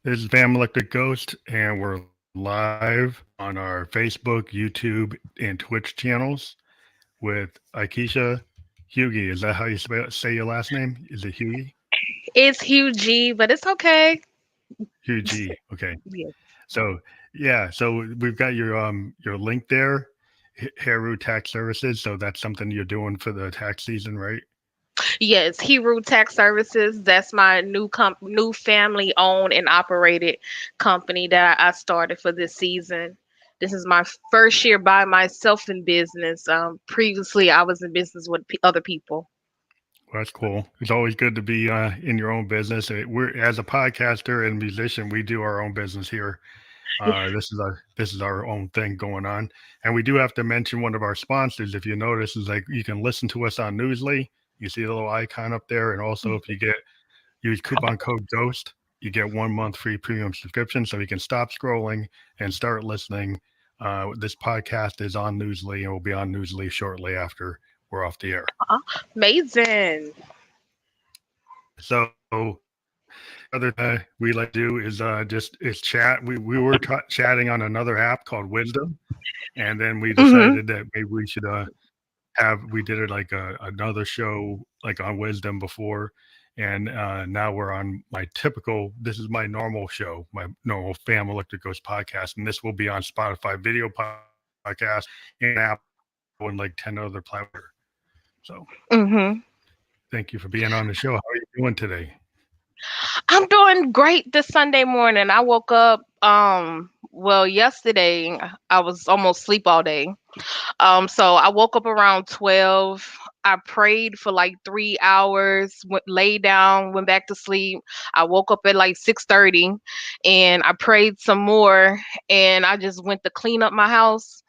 This is Family Electric Ghost, and we're live on our Facebook, YouTube, and Twitch channels with Ikisha Hugee. Is that how you say your last name? Is it Hugee? It's Hugee, but it's okay. Hugee. Okay. Yeah. So yeah, so we've got your link there, Heru Tax Services. So that's something you're doing for the tax season, right? Yes, Hero Tax Services. That's my new family owned and operated company that I started for this season. This is my first year by myself in business. Previously, I was in business with other people. Well, that's cool. It's always good to be in your own business. We're as a podcaster and musician, we do our own business here. This is our own thing going on, and we do have to mention one of our sponsors. If you notice, is like you can listen to us on Newsly. You see the little icon up there, and also if you get use coupon code Ghost, you get 1 month free premium subscription, so you can stop scrolling and start listening. This podcast is on Newsly and will be on Newsly shortly after we're off the air. Amazing. So other we like to do is just is chat. We were chatting on another app called Wisdom, and then we Hmm. decided that maybe we should have we did it like another show like on Wisdom before, and now we're on my typical. This is my normal show, my normal Fam Electric Ghost podcast, and this will be on Spotify video podcast and Apple and like 10 other platforms. So Hmm. thank you for being on the show. How are you doing today? I'm doing great this Sunday morning. I woke up. Well, yesterday I was almost sleep all day. So I woke up around 12. I prayed for like 3 hours, lay down, went back to sleep. I woke up at like 6:30 and I prayed some more and I just went to clean up my house.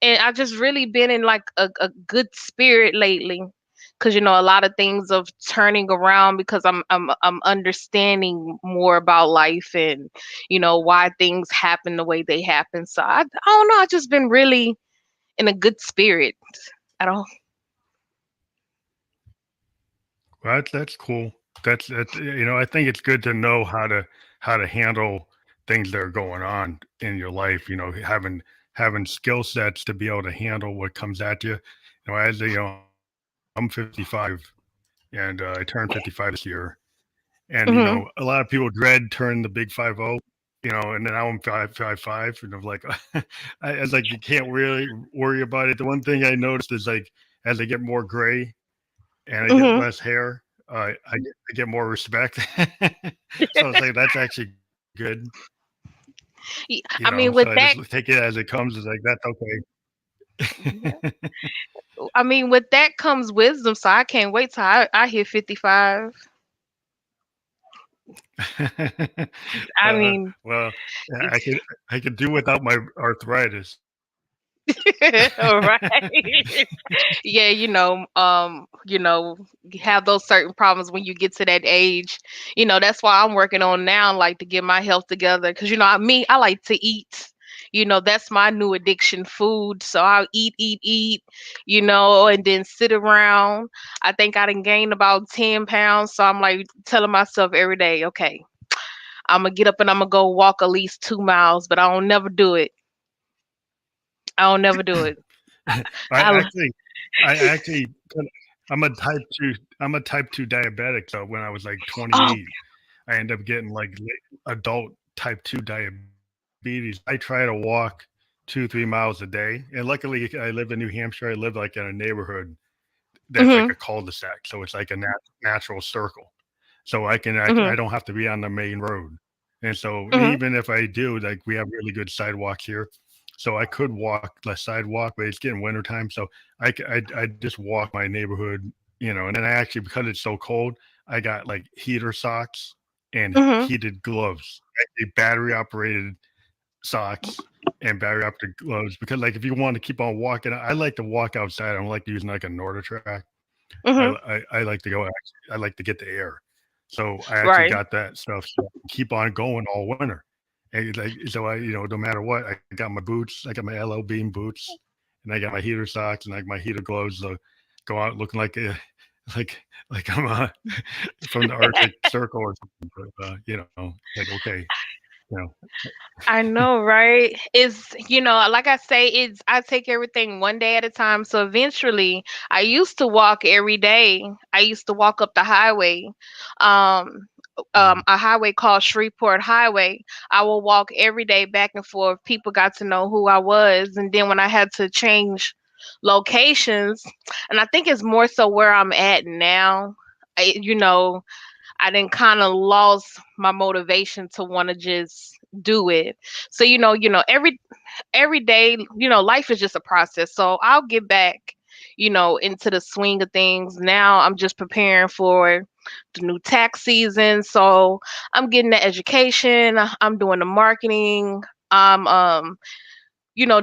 And I just really been in like a good spirit lately. Cause a lot of things of turning around because I'm understanding more about life and why things happen the way they happen. So I don't know. I just been really in a good spirit. I don't. Well, that's cool. That's I think it's good to know how to handle things that are going on in your life. Having skill sets to be able to handle what comes at you. As I'm 55 and I turned 55 this year, and Hmm. a lot of people dread turning the big 50. And then now I'm 555, and I'm like, I was like, you can't really worry about it. The one thing I noticed is like as I get more gray and I get Hmm. less hair, I get more respect. So it's like that's actually good. So I I just mean, with take it that, as it comes. It's like that's okay. I mean, with that comes wisdom. So I can't wait till I hit 55. I mean, Well, yeah, I could do without my arthritis. all right. Yeah, you have those certain problems when you get to that age. That's why I'm working on now, like to get my health together. Cause I like to eat. That's my new addiction, food. So I'll eat, and then sit around. I think I done gained about 10 pounds. So I'm like telling myself every day, okay, I'm gonna get up and I'm gonna go walk at least 2 miles, but I don't never do it. I don't never do it. I I, actually, I'm a type two. I'm a type two diabetic. So when I was like oh, 28, I end up getting like adult type two diabetes. I try to walk 2-3 miles a day, and luckily I live in New Hampshire. I live like in a neighborhood that's like a mhm, cul-de-sac, so it's like a natural circle. So I mhm, don't have to be on the main road. And so mhm, even if I do, like we have really good sidewalks here. So I could walk the sidewalk, but it's getting wintertime. So I just walk my neighborhood, and then I actually, because it's so cold, I got like heater socks and mhm. heated gloves, actually battery operated socks and battery operated gloves. Because like if you want to keep on walking, I like to walk outside. I don't like using like a Nordic track. Mhm. I like to go. Actually, I like to get the air. So I actually Right. got that stuff. So I can keep on going all winter. And like so, no matter what, I got my boots. I got my LL Beam boots, and I got my heater socks and like my heater gloves. So go out looking like like like I'm from the Arctic Circle or something. But like okay. You know, I know, right? It's, like I say, I take everything one day at a time. So eventually, I used to walk every day. I used to walk up the highway, um, Mhm. a highway called Shreveport Highway. I will walk every day back and forth. People got to know who I was, and then when I had to change locations, and I think it's more so where I'm at now. I, you know, I didn't kind of lost my motivation to want to just do it. So every day, life is just a process. So I'll get back, into the swing of things. Now I'm just preparing for the new tax season. So I'm getting the education, I'm doing the marketing, I'm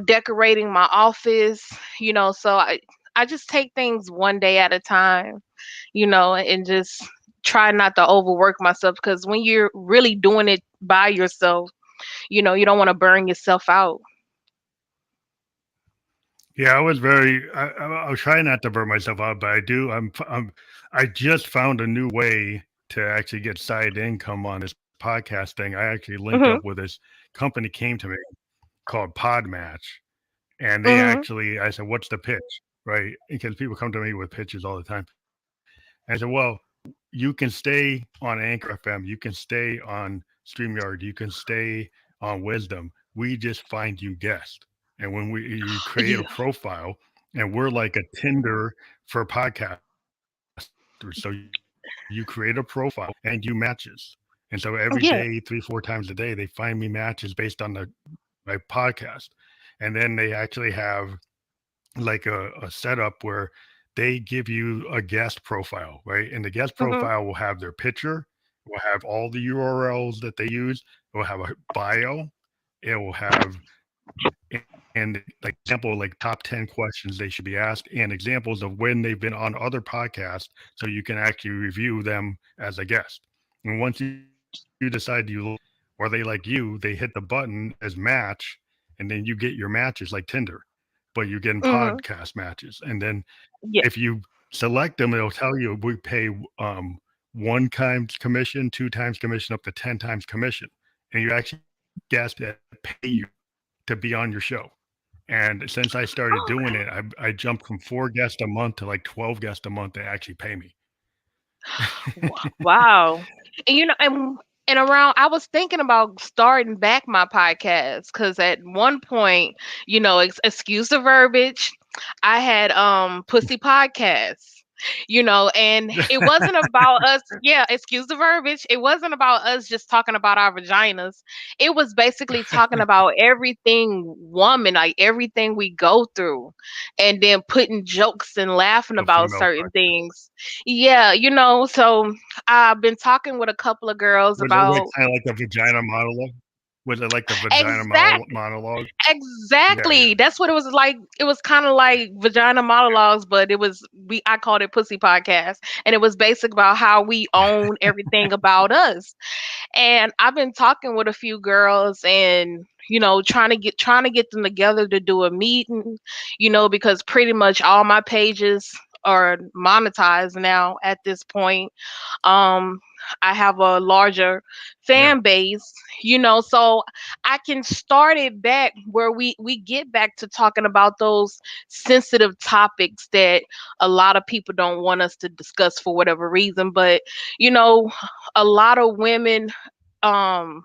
decorating my office, so I just take things one day at a time, and just try not to overwork myself because when you're really doing it by yourself, you don't want to burn yourself out. Yeah, I was very. I was trying not to burn myself out, but I do. I just found a new way to actually get side income on this podcast thing. I actually linked up with Mhm. this company came to me called Podmatch, and they Mhm. actually. I said, "What's the pitch?" Right? Because people come to me with pitches all the time. And I said, "Well, you can stay on Anchor FM, you can stay on StreamYard, you can stay on Wisdom. We just find you guests. And when we you create a Yeah. profile, and we're like a Tinder for podcasters. So you create a profile and you matches. And so every day, three, four times a day, Yeah. they find me matches based on my podcast. And then they actually have like a setup where they give you a guest profile, right? And the guest profile will have their Mhm. picture, will have all the URLs that they use, it will have a bio, it will have and like example like top 10 questions they should be asked and examples of when they've been on other podcasts so you can actually review them as a guest. And once you decide you like or they like you, they hit the button as match and then you get your matches like Tinder, but you're getting podcast Mhm. matches. And then if Yeah. you select them, it'll tell you we pay one times commission, two times commission, up to 10 times commission. And you actually get guests that pay you to be on your show. And since I started doing it, Okay. I jumped from 4 guests a month to like 12 guests a month that actually pay me. Wow. And around I was thinking about starting back my podcast because at one point, excuse the verbiage, I had pussy podcasts. And it wasn't about us, yeah, excuse the verbiage. It wasn't about us just talking about our vaginas. It was basically talking about everything woman, like everything we go through, and then putting jokes and laughing The about female certain podcast. things. Yeah, so I've been talking with a couple of girls Was it like about kind of like a vagina monologue? Was it like the vagina exact monologue? Yeah, yeah. exactly. That's what it was like. It was kind of like vagina monologues, but I called it pussy podcast, and it was basic about how we own everything about us. And I've been talking with a few girls and trying to get them together to do a meeting, because pretty much all my pages are monetized now at this point. um I have a larger Yeah. fan base, so I can start it back where we get back to talking about those sensitive topics that a lot of people don't want us to discuss for whatever reason. But you know a lot of women um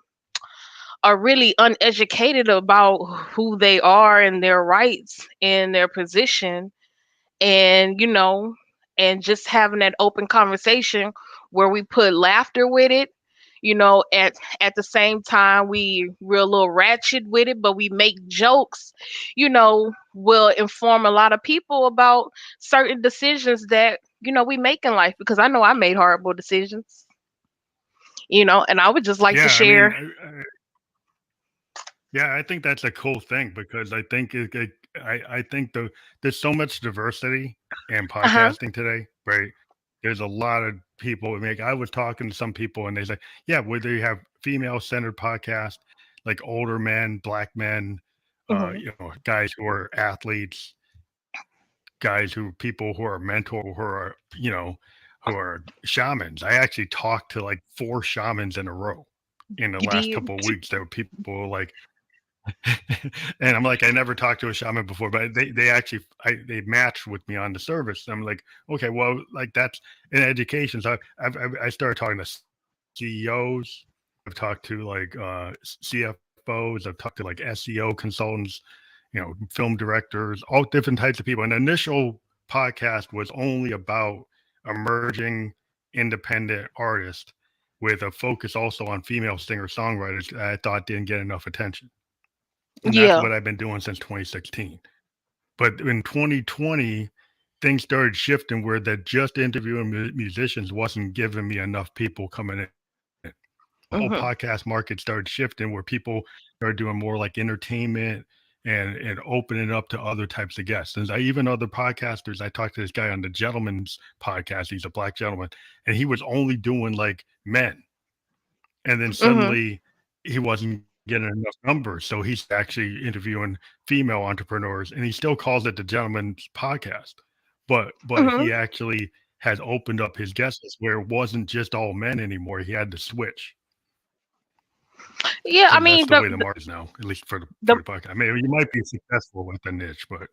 are really uneducated about who they are and their rights and their position, and and just having that open conversation where we put laughter with it, at the same time we're a little ratchet with it, but we make jokes, will inform a lot of people about certain decisions that we make in life, because I know I made horrible decisions, and I would just like to Yeah, I mean, share. yeah, I think that's a cool thing because I think I think there's so much diversity in Uh-huh. podcasting today, right? There's a lot of people. Like I was talking to some people, and they say, yeah, whether you have female centered podcast, like older men, black men, Hmm. guys who are athletes, guys who people who are mentor, who are who are shamans. I actually talked to like 4 shamans in a row. in the You last did. couple of weeks. There were people like, and I'm like, I never talked to a shaman before, but they actually they matched with me on the service. I'm like, okay, well, like that's in education. So I started talking to CEOs. I've talked to like CFOs. I've talked to like SEO consultants, film directors, all different types of people. And the initial podcast was only about emerging independent artists with a focus also on female singer songwriters that I thought didn't get enough attention. And that's Yeah. what I've been doing since 2016. But in 2020, things started shifting where that just interviewing musicians wasn't giving me enough people coming in. The whole podcast Mhm. market started shifting where people started doing more like entertainment and opening up to other types of guests. And even other podcasters, I talked to this guy on the Gentleman's podcast. He's a black gentleman, and he was only doing like men. And then Mhm. suddenly he wasn't getting enough numbers. So he's actually interviewing female entrepreneurs, and he still calls it the Gentleman's Podcast. But Mhm. he actually has opened up his guest list where it wasn't just all men anymore. He had to switch. So Yeah. I that's the way mean, the market is now, at least for the the podcast. I mean, you might be successful with the niche, but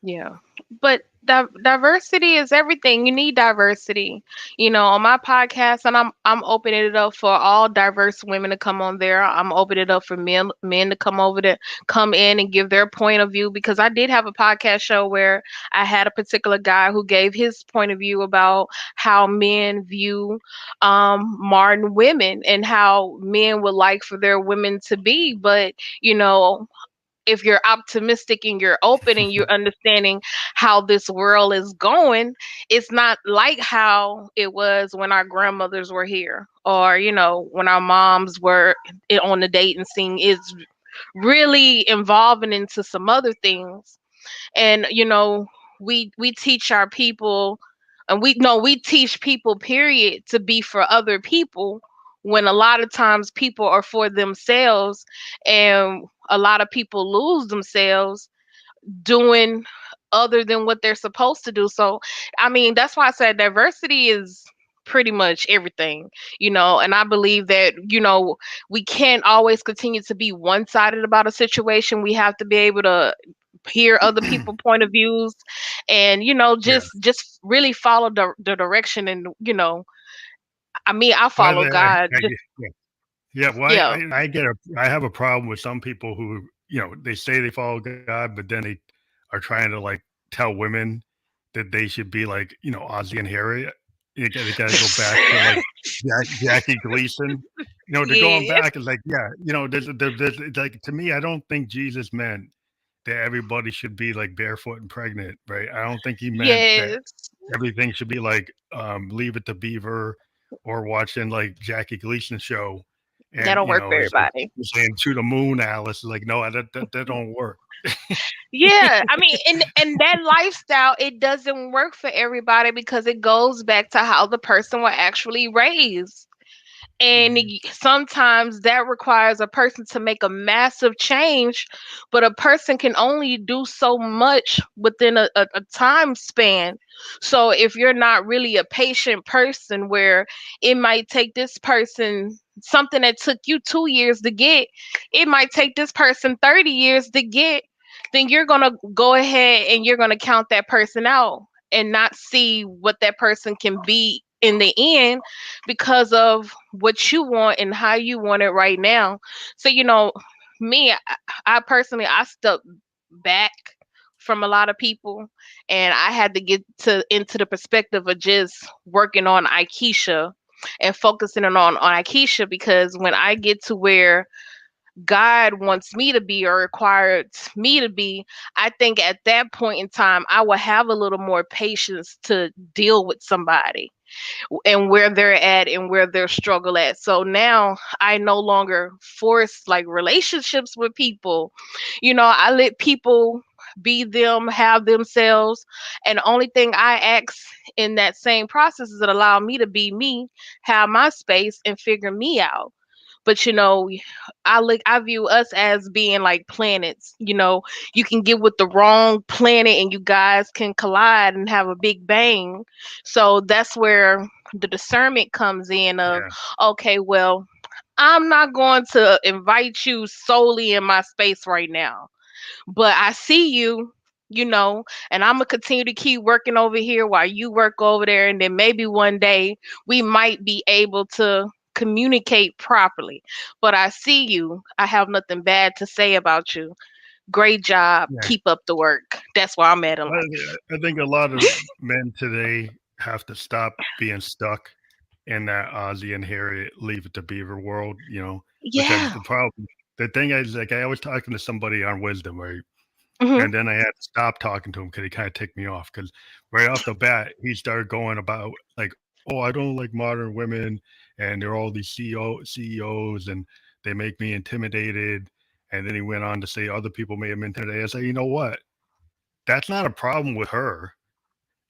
Yeah, but diversity is everything. You need diversity. On my podcast, and I'm opening it up for all diverse women to come on there. I'm opening it up for men to come in and give their point of view, because I did have a podcast show where I had a particular guy who gave his point of view about how men view modern women and how men would like for their women to be, but you know if you're optimistic and you're open and you're understanding how this world is going, it's not like how it was when our grandmothers were here, or when our moms were on the dating scene. It's really evolving into some other things. And we teach our people, and we teach people, period, to be for other people, when a lot of times people are for themselves, and a lot of people lose themselves doing other than what they're supposed to do. So I mean, that's why I said diversity is pretty much everything. And I believe that we can't always continue to be one-sided about a situation. We have to be able to hear other people point of views, and yeah. just really follow the direction. And I mean, I Well, follow God. Just yeah. Yeah, well, yeah. I have a problem with some people who, they say they follow God, but then they are trying to like tell women that they should be like, Ozzy and Harriet. They got to go back to like Jackie Gleason. They're going Yes. back. It's like, yeah, it's like to me, I don't think Jesus meant that everybody should be like barefoot and pregnant, right? I don't think he meant that Yes. everything should be like Leave It to Beaver or watching like Jackie Gleason show, That and don't work for everybody. he's saying to the moon, Alice is like, no, that don't work. Yeah, I mean, and that lifestyle, it doesn't work for everybody, because it goes back to how the person was actually raised. And Mhm. sometimes that requires a person to make a massive change, but a person can only do so much within a time span. So if you're not really a patient person, where it might take this person something that took you 2 years to get, it might take this person 30 years to get, then you're going to go ahead and you're going to count that person out and not see what that person can be in the end, because of what you want and how you want it right now. So me, I personally, I stepped back from a lot of people, and I had to get to into the perspective of just working on Ikisha and focusing on Ikisha, because when I get to where God wants me to be or requires me to be, I think at that point in time I will have a little more patience to deal with somebody and where they're at and where their struggle at. So now I no longer force like relationships with people. I let people be them, have themselves. And the only thing I ask in that same process is to allow me to be me, have my space, and figure me out. But I view us as being like planets. You can get with the wrong planet and you guys can collide and have a big bang. So that's where the discernment comes in of, Yeah, okay, well, I'm not going to invite you solely in my space right now. But I see you, you know, and I'm gonna continue to keep working over here while you work over there, and then maybe one day we might be able to communicate properly. But I see you. I have nothing bad to say about you. Great job. Yeah. Keep up the work. That's where I'm at in life. I think a lot of men today have to stop being stuck in that Ozzy and Harriet Leave It to Beaver world, because Yeah. the thing is, like, I was talking to somebody on Wisdom, right? Hmm. And then I had to stop talking to him because he kind of ticked me off. Because right off the bat, he started going about like, "Oh, I don't like modern women, and they're all these CEOs, and they make me intimidated." And then he went on to say other people made him intimidated. I said, you know what? That's not a problem with her.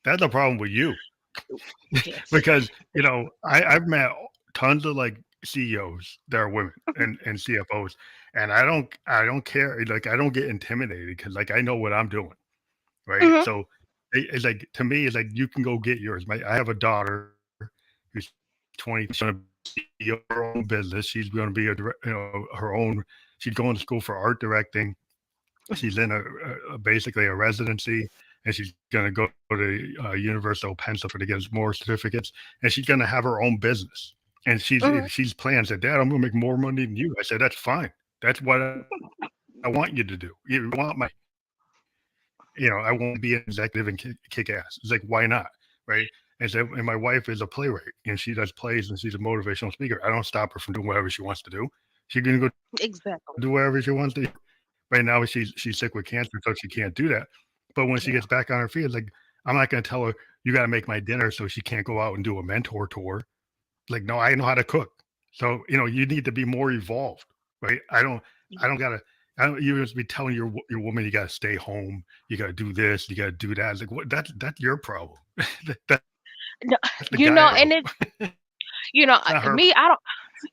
That's a problem with you. Yes. Because I've met tons of like CEOs that are women and CFOs, and I don't care. Like I don't get intimidated because like I know what I'm doing, right? Hmm. So it's like to me, it's like you can go get yours. I have a daughter who's 20. She's going to be CEO of her own business. She's going to be her own. She's going to school for art directing. She's in basically a residency, and she's going to go to University of Pennsylvania to get more certificates, and she's going to have her own business. And Hmm. she's planned. Said, "Dad, I'm going to make more money than you." I said, "That's fine. That's what I want you to do. You want my money. I want to be an executive and kick ass." It's like, why not, right? And my wife is a playwright, and she does plays, and she's a motivational speaker. I don't stop her from doing whatever she wants to do. She's going to go do whatever she wants to do. Exactly. Right now, she's sick with cancer, so she can't do that. But when she gets back on her feet, it's like I'm not going to tell her you got to make my dinner so she can't go out and do a mentor tour. Like, no, I know how to cook. So you need to be more evolved, right? I don't gotta. I don't. You just be telling your woman you gotta stay home. You gotta do this. You gotta do that. It's like what? That's your problem. That's the guy's No, problem. and it, It's not her. me, I don't.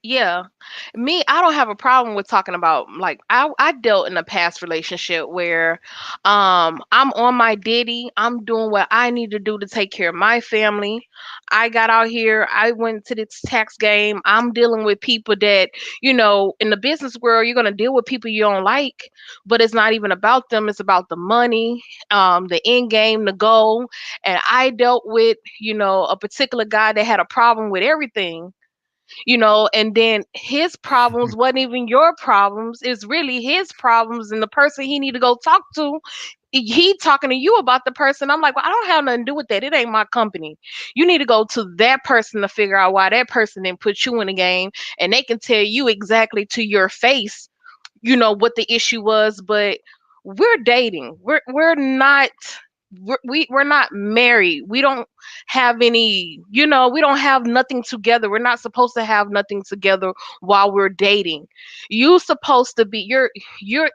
Yeah. Me, I don't have a problem with talking about like I dealt in a past relationship where I'm on my ditty. I'm doing what I need to do to take care of my family. I got out here, I went to this tax game. I'm dealing with people that, in the business world, you're gonna deal with people you don't like, but it's not even about them, it's about the money, the end game, the goal. And I dealt with, a particular guy that had a problem with everything, and then his problems wasn't even your problems, it's really his problems, and the person he need to go talk to, he talking to you about the person. I'm like, well, I don't have nothing to do with that, it ain't my company. You need to go to that person to figure out why that person didn't put you in the game, and they can tell you exactly to your face, what the issue was. But we're dating, we're not, we're not married, we don't have any, we don't have nothing together, we're not supposed to have nothing together while we're dating. You supposed to be, you're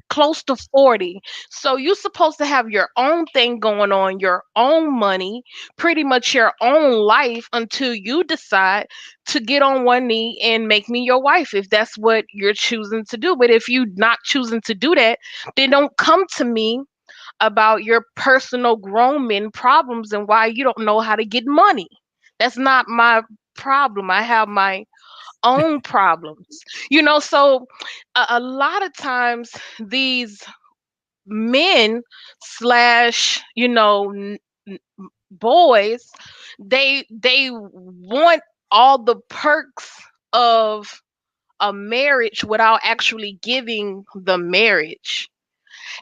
close to 40, so you're supposed to have your own thing going on, your own money, pretty much your own life, until you decide to get on one knee and make me your wife, if that's what you're choosing to do. But if you're not choosing to do that, then don't come to me about your personal grown men problems and why you don't know how to get money. That's not my problem. I have my own problems. So a lot of times these men slash, boys, they want all the perks of a marriage without actually giving the marriage,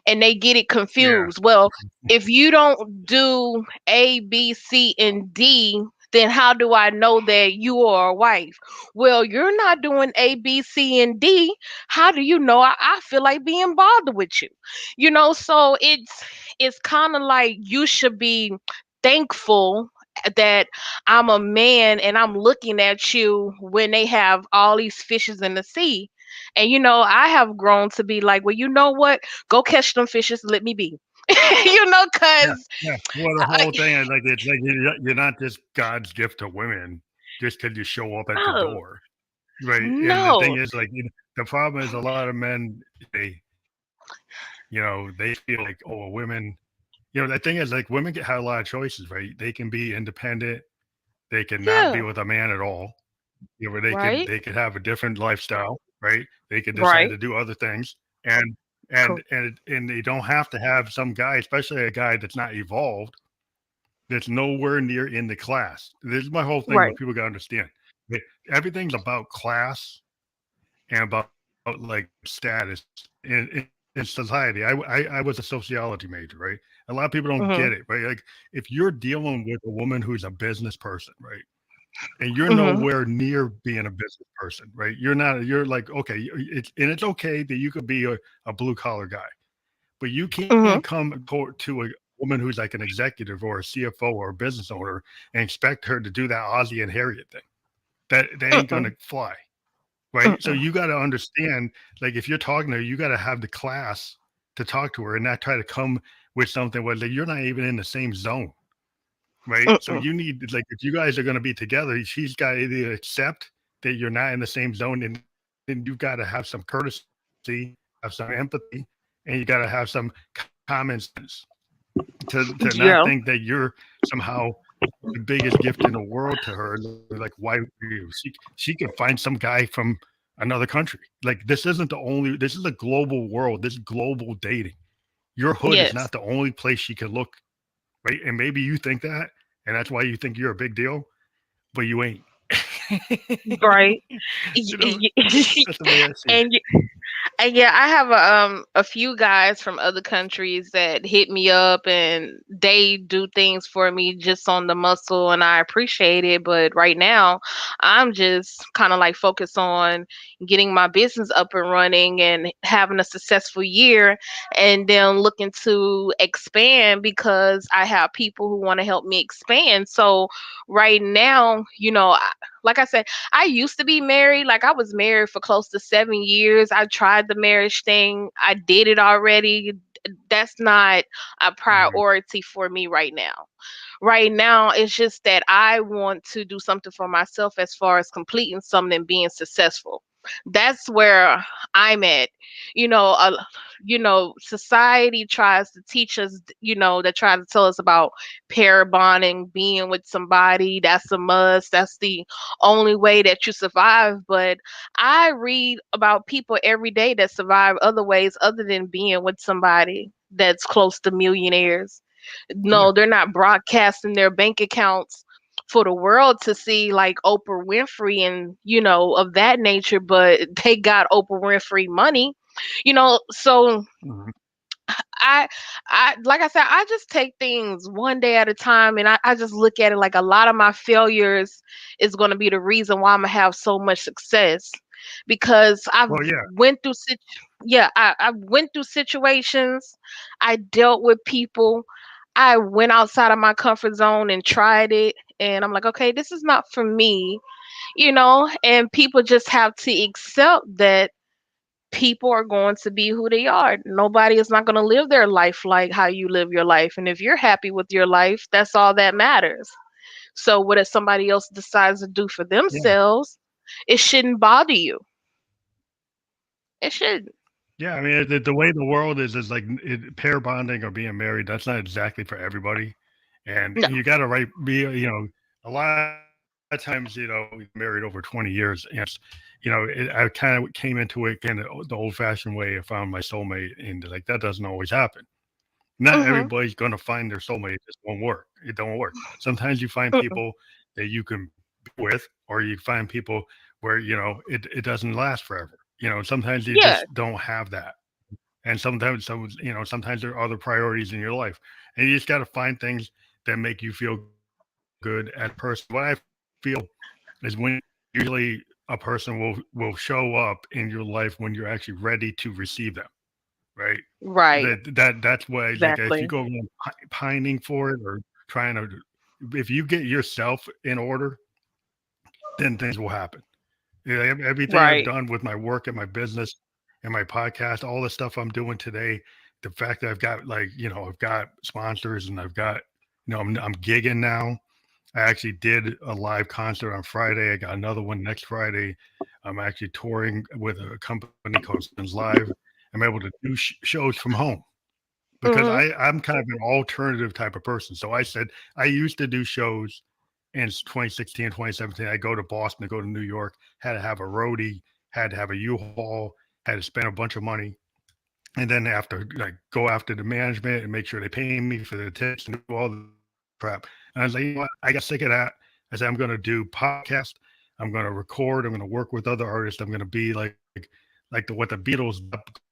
and they get it Yeah. confused. Well, if you don't do A, B, C, and D, then how do I know that you are a wife? Well, you're not doing A, B, C, and D. How do you know I feel like being bothered with you? So it's kind of like you should be thankful that I'm a man and I'm looking at you when they have all these fishes in the sea. And I have grown to be like, well, you know what? Go catch them fishes. Let me be. Yeah, Cause yeah. Well, the whole thing is like it's like you're not just God's gift to women just because you show up at the no, door, right? And the thing no, is, like, the problem is a lot of men they feel like, oh, women. The thing is, like, women have a lot of choices, right? They can be independent. They can not be yeah, with a man at all. where they could Right. they could have a different lifestyle, right? They could decide Right. to do other things, and Cool. they don't have to have some guy, especially a guy that's not evolved, that's nowhere near in the class. This is my whole thing. What Right. people got to understand, that everything's about class and about like status in society. I was a sociology major, right? A lot of people don't get Mhm. it, right? Like if you're dealing with a woman who's a business person, right? And you're Mhm. nowhere near being a business person, right? You're not. You're like okay, it's okay that you could be a blue collar guy, but you can't Mhm. come to a woman who's like an executive or a CFO or a business owner and expect her to do that Ozzy and Harriet thing. That ain't gonna Mm-mm. fly, right? So Mm-mm. you got to understand, like if you're talking to her, you got to have the class to talk to her and not try to come with something where like, you're not even in the same zone, right? So Mm-mm. you need like if you guys are going to be together, she's got to either accept that you're not in the same zone, and then you've got to have some courtesy, have some empathy, and you got to have some common sense to not think Yeah. that you're somehow the biggest gift in the world to her. Like why you? She could find some guy from another country. Like this isn't the only. This is a global world. This is global dating. Your hood is Yes. not the only place she could look, right? And maybe you think that, and that's why you think you're a big deal, but you ain't. Right. You know, that's the way I see it. And and yeah, I have a few guys from other countries that hit me up and they do things for me just on the muscle and I appreciate it. But right now I'm just kind of like focused on getting my business up and running and having a successful year and then looking to expand because I have people who want to help me expand. So right now, like I said, I used to be married. Like I was married for close to 7 years. I tried the marriage thing. I did it already. That's not a Mhm. priority for me right now. Right now, it's just that I want to do something for myself as far as completing something and being successful. That's where I'm at. You know, society tries to teach us, they try to tell us about pair bonding, being with somebody. That's a must. That's the only way that you survive. But I read about people every day that survive other ways other than being with somebody that's close to millionaires. Yeah. No, they're not broadcasting their bank accounts for the world to see like Oprah Winfrey and of that nature, but they got Oprah Winfrey money. So Mhm. I I like I said, I just take things one day at a time and I just look at it like a lot of my failures is gonna be the reason why I'm gonna have so much success. Because I've Well, yeah. went through I went through situations, I dealt with people, I went outside of my comfort zone and tried it and I'm like, okay, this is not for me, and people just have to accept that people are going to be who they are. Nobody is not going to live their life like how you live your life. And if you're happy with your life, that's all that matters. So, what if somebody else decides to do for Yeah. themselves, it shouldn't bother you. It shouldn't. Yeah, I mean, the way the world is like pair bonding or being married. That's not exactly for everybody, and No. you got to be. A lot of times, we've been married over 20 years, and I kind of came into it kind of the old fashioned way. I found my soulmate, and like that doesn't always happen. Not Mhm. everybody's going to find their soulmate. It just won't work. It don't work. Sometimes you find Mm-mm. people that you can be with, or you find people where it doesn't last forever. Sometimes you Yeah. just don't have that, and sometimes there are other priorities in your life, and you just got to find things that make you feel good as a person. What I feel is when usually a person will show up in your life when you're actually ready to receive them, right? Right. That's why, like, if you Exactly. go around pining for it or trying to, if you get yourself in order, then things will happen. Yeah, everything I've Right. done with my work and my business and my podcast, all the stuff I'm doing today, the fact that I've got I've got sponsors and I've got, I'm gigging now. I actually did a live concert on Friday. I got another one next Friday. I'm actually touring with a company called Spins Live. I'm able to do shows from home because Mhm. I'm kind of an alternative type of person. So I said I used to do shows in 2016, 2017. I go to Boston, I go to New York, had to have a roadie, had to have a U-Haul, had to spend a bunch of money, and then after like go after the management and make sure they pay me for the tips and do all the crap. And I was like, you know what? I got sick of that. I said, I'm going to do podcast. I'm going to record. I'm going to work with other artists. I'm going to be like what the Beatles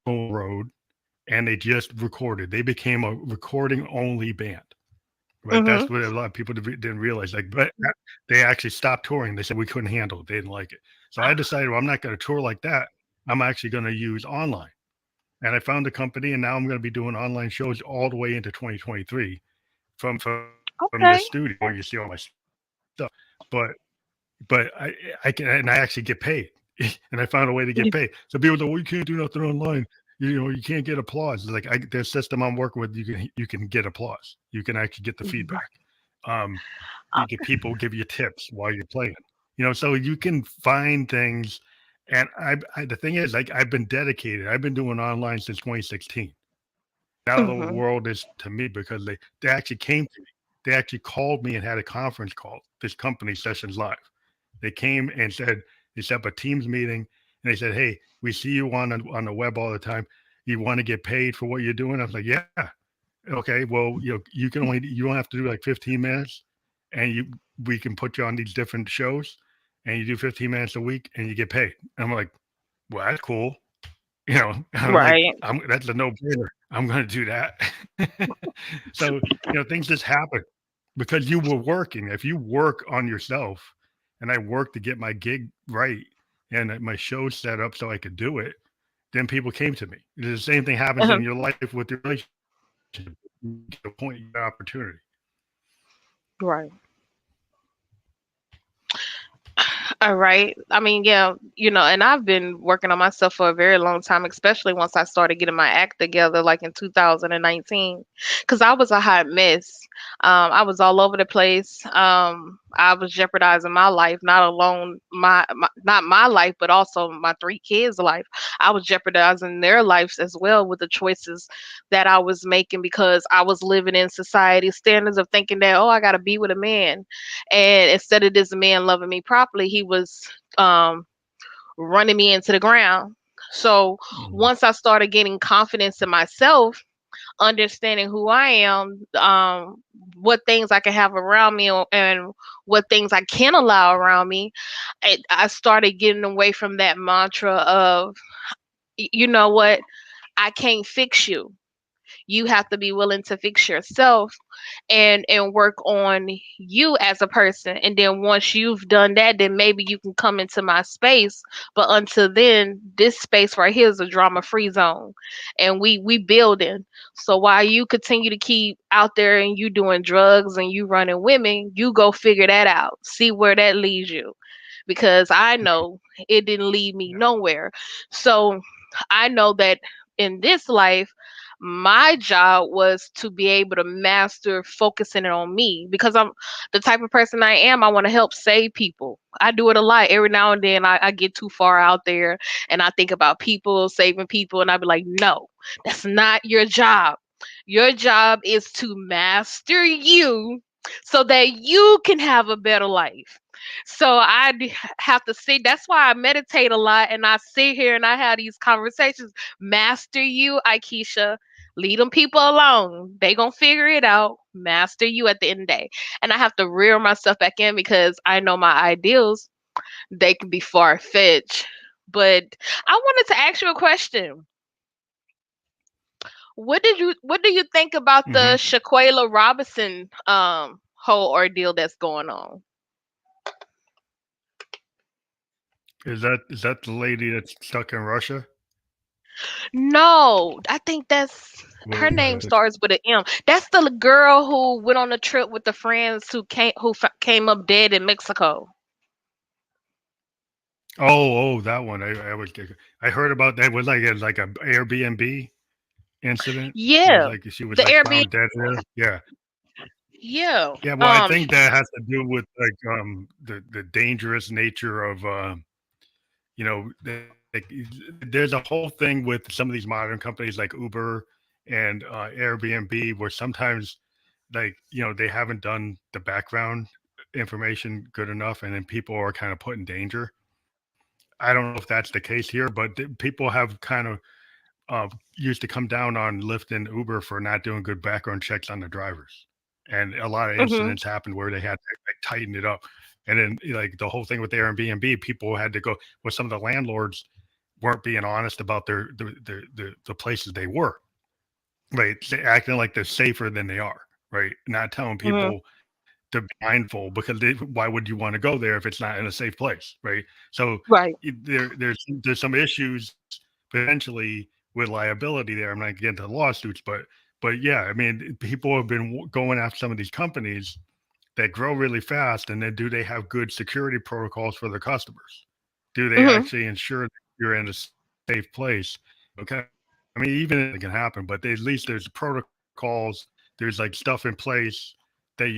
Go Road, and they just recorded. They became a recording only band. Right, Mhm. that's what a lot of people didn't realize. Like, but they actually stopped touring. They said we couldn't handle it. They didn't like it. So I decided, well, I'm not going to tour like that. I'm actually going to use online. And I found a company, and now I'm going to be doing online shows all the way into 2023 from the studio where Okay. you see all my stuff. But but I can, and I actually get paid, and I found a way to get paid. So people say, well, you can't do nothing online. You can't get applause. It's like the system I'm working with, you can get applause. You can actually get the feedback. Um, you get people give you tips while you're playing. So you can find things. And the thing is, like, I've been dedicated. I've been doing online since 2016. Now the Mhm. world is to me because they actually came to me. They actually called me and had a conference call. This company, Sessions Live. They came and said they set up a Teams meeting, and they said, "Hey, we see you on the web all the time. You want to get paid for what you're doing?" I was like, "Yeah, okay. Well, you don't have to do like 15 minutes, and we can put you on these different shows, and you do 15 minutes a week, and you get paid." And I'm like, "Well, that's cool." I'm like, Right. that's a no-brainer. I'm gonna do that. So, things just happen because you were working. If you work on yourself, and I worked to get my gig right and my show set up so I could do it, then people came to me. The same thing happens Uh-huh. in your life with your relationship. You get a point, you get an opportunity. Right. All right. I mean, yeah, and I've been working on myself for a very long time, especially once I started getting my act together, like in 2019, because I was a hot mess. I was all over the place. I was jeopardizing my life, not alone not my life, but also my three kids' life. I was jeopardizing their lives as well with the choices that I was making because I was living in society standards of thinking that, oh, I got to be with a man, and instead of this man loving me properly, he was um, running me into the ground. So Mhm. once I started getting confidence in myself, understanding who I am, what things I can have around me, and what things I can allow around me, I started getting away from that mantra of, you know what, I can't fix you. You have to be willing to fix yourself and work on you as a person. And then once you've done that, then maybe you can come into my space. But until then, this space right here is a drama free zone, and we building. So while you continue to keep out there and you doing drugs and you running women, you go figure that out, see where that leads you, because I know it didn't lead me nowhere. So I know that in this life, my job was to be able to master focusing it on me, because I'm the type of person I am. I want to help save people. I do it a lot. Every now and then I get too far out there and I think about people, saving people, and I be like, no, that's not your job. Your job is to master you so that you can have a better life. So have to see. That's why I meditate a lot and I sit here and I have these conversations. Master you, Ikisha. Leave them people alone. They gonna figure it out. Master you at the end of the day. And I have to reel myself back in because I know my ideals, they can be far fetched. But I wanted to ask you a question. What do you think about the Mhm. Shaquela Robinson whole ordeal that's going on? Is that the lady that's stuck in Russia? No, I think that's her With name starts with an M. That's the girl who went on a trip with the friends who came up dead in Mexico. that one. I heard about that. It was like a Airbnb incident. It was Yeah, like she was the like Airbnb. found dead there. Yeah. Yeah. Yeah, well, I think that has to do with like the dangerous nature of there's a whole thing with some of these modern companies like Uber and Airbnb where sometimes like they haven't done the background. information good enough, and then people are kind of put in danger. I don't know if that's the case here, but people have kind of used to come down on Lyft and Uber for not doing good background checks on the drivers, and a lot of Mhm. incidents happened where they had to like, tighten it up. And then like the whole thing with Airbnb, people had to go. Well, some of the landlords weren't being honest about the places they were, right? Acting like they're safer than they are, right? Not telling Mhm. people to be mindful because why would you want to go there if it's not in a safe place, right? So Right. there's some issues potentially with liability there. I'm not getting to lawsuits, but yeah, I mean, people have been going after some of these companies that grow really fast, and then do they have good security protocols for their customers? Do they Mhm. actually ensure that you're in a safe place? Okay, I mean, even if it can happen, but at least there's protocols. There's like stuff in place that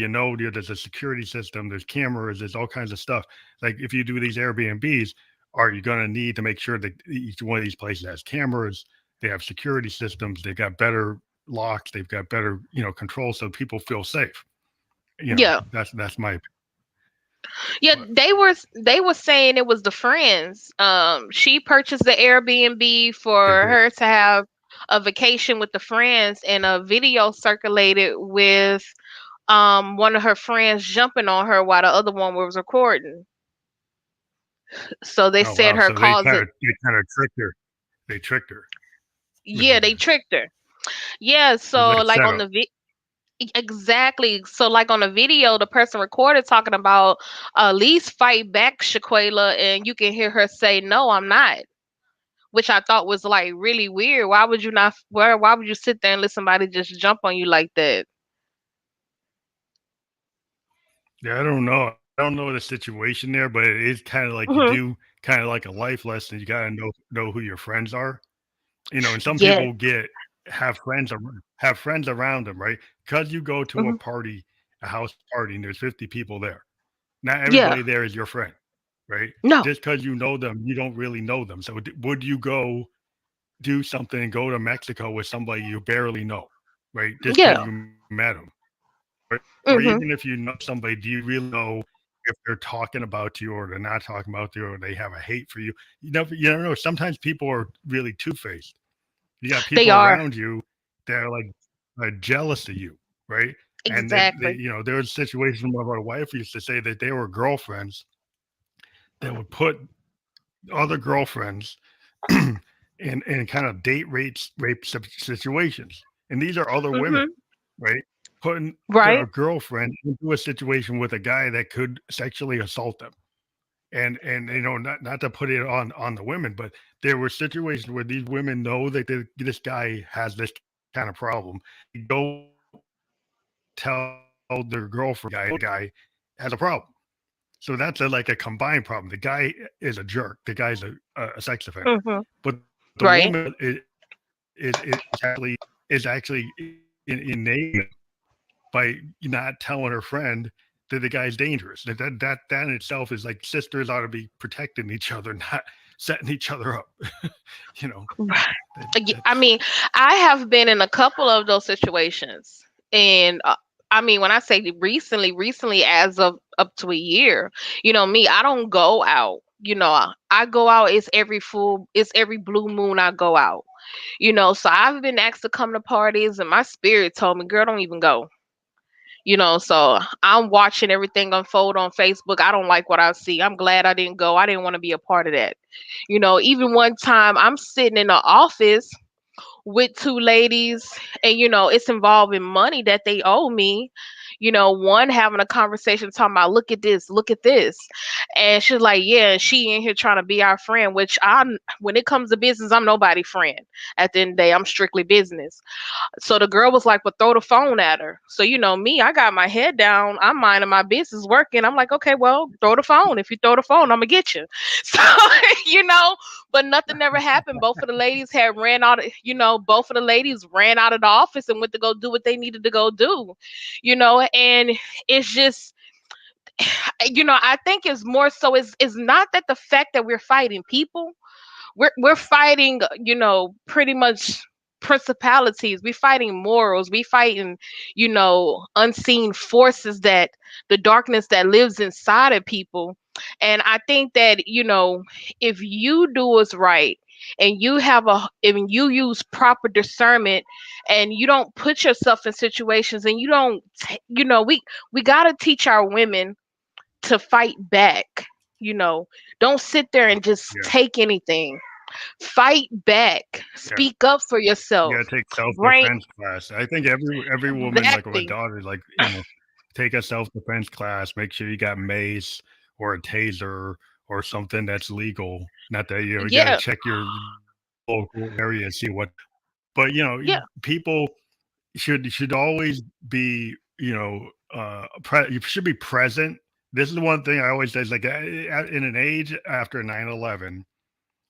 there's a security system, there's cameras, there's all kinds of stuff. Like if you do these Airbnbs, are you going to need to make sure that each one of these places has cameras? They have security systems. They've got better locks. They've got better, control so people feel safe. Yeah. That's my opinion. Yeah, But they were saying it was the friends. She purchased the Airbnb for they did. her to have a vacation with the friends, and a video circulated with one of her friends jumping on her while the other one was recording. So they Oh said wow. her So they kind closet. of they kind of tricked her. They tricked her. It was Yeah, like they tricked her. Yeah, so a like on setup. the exactly. So like on the video, the person recorded talking about at least fight back, Shaquela, and you can hear her say, "No, I'm not." Which I thought was like really weird. Why would you not? Why would you sit there and let somebody just jump on you like that? Yeah, I don't know. I don't know the situation there, but it is kind of like you Hmm. do kind of like a life lesson. You got to know who your friends are. And some Yes. people have friends around them, right? Because you go to a Hmm. party, a house party, and there's 50 people there. Not Yeah. everybody there is your friend, right? No. Just because you know them, you don't really know them. So would you go do something, go to Mexico with somebody you barely know, right? Just because Yeah. you met them, or even Hmm. if you know somebody, do you really know if they're talking about you or they're not talking about you or they have a hate for you? You never know. Sometimes people are really two faced. You got They people are. around you that are like jealous of you, right? And Exactly. there was a situation where my wife used to say that they were girlfriends that would put other girlfriends in kind of date rape situations, and these are other women, Hmm. right? Putting Right. their girlfriend into a situation with a guy that could sexually assault them. And not to put it on the women, but there were situations where these women know that this guy has this kind of problem. They go tell their girlfriend the guy has a problem. So that's like a combined problem. The guy is a jerk. The guy's a sex offender, Hmm. but the Right. woman is actually in by not telling her friend that the guy's dangerous. That in itself is like sisters ought to be protecting each other, not setting each other up. you know I that's mean, I have been in a couple of those situations, and I mean, when I say recently, as of up to a year, me, I don't go out. I go out. It's every blue moon I go out. So I've been asked to come to parties, and my spirit told me, "Girl, don't even go." So I'm watching everything unfold on Facebook. I don't like what I see. I'm glad I didn't go. I didn't want to be a part of that. Even one time I'm sitting in the office with two ladies, and it's involving money that they owe me. One having a conversation talking about, look at this, and she's like, yeah, she in here trying to be our friend, which I'm when it comes to business, I'm nobody friend. At the end of the day, I'm strictly business. So the girl was like, well, throw the phone at her. So me, I got my head down, I'm minding my business, working. I'm like, okay, well, throw the phone. If you throw the phone, I'm gonna get you. So you know but nothing never happened. Both of the ladies had ran out of, both of the ladies ran out of the office and went to go do what they needed to go do. And it's just, I think it's more so, it's not that the fact that we're fighting people. We're fighting, pretty much. principalities, we fighting morals, we fighting, unseen forces, that the darkness that lives inside of people. And I think that, if you do what's right, and if you use proper discernment, and you don't put yourself in situations, and you don't we got to teach our women to fight back. you know don't sit there and just Yeah, take anything. Fight back, yeah. speak up for You yourself. gotta take Right. self-defense class. I think every woman, like with a Exactly. daughter, like, take a self-defense class. Make sure you got mace or a taser or something that's legal. Not that, you gotta Yeah. check your local area and see what. But Yeah. people should always be, you should be present. This is the one thing I always say is like, in an age after 9/11,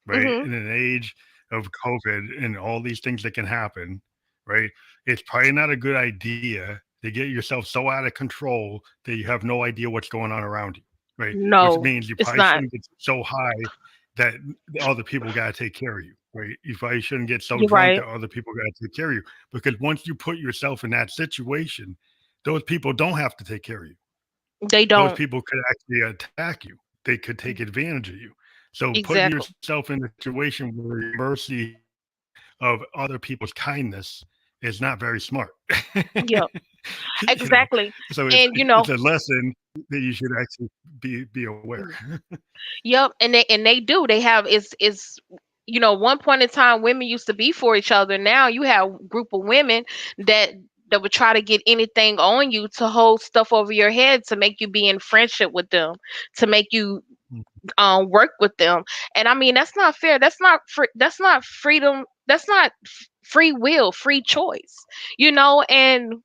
right? Mhm. In an age of COVID and all these things that can happen, right? It's probably not a good idea to get yourself so out of control that you have no idea what's going on around you, right? Which No, means you it's probably not. shouldn't get so high that other people got to take care of you, right? You probably shouldn't get so You're drunk right. that other people got to take care of you, because once you put yourself in that situation, those people don't have to take care of you. They Those don't. people could actually attack you. They could take advantage of you. So putting Exactly. yourself in a situation where your mercy of other people's kindness is not very smart. Yeah. you know, Exactly. so And it's a lesson that you should actually be aware. yep, and they do. They have it's one point in time women used to be for each other. Now you have a group of women that would try to get anything on you, to hold stuff over your head, to make you be in friendship with them, to make you work with them. And I mean, that's not fair. That's not freedom. That's not free will, free choice. And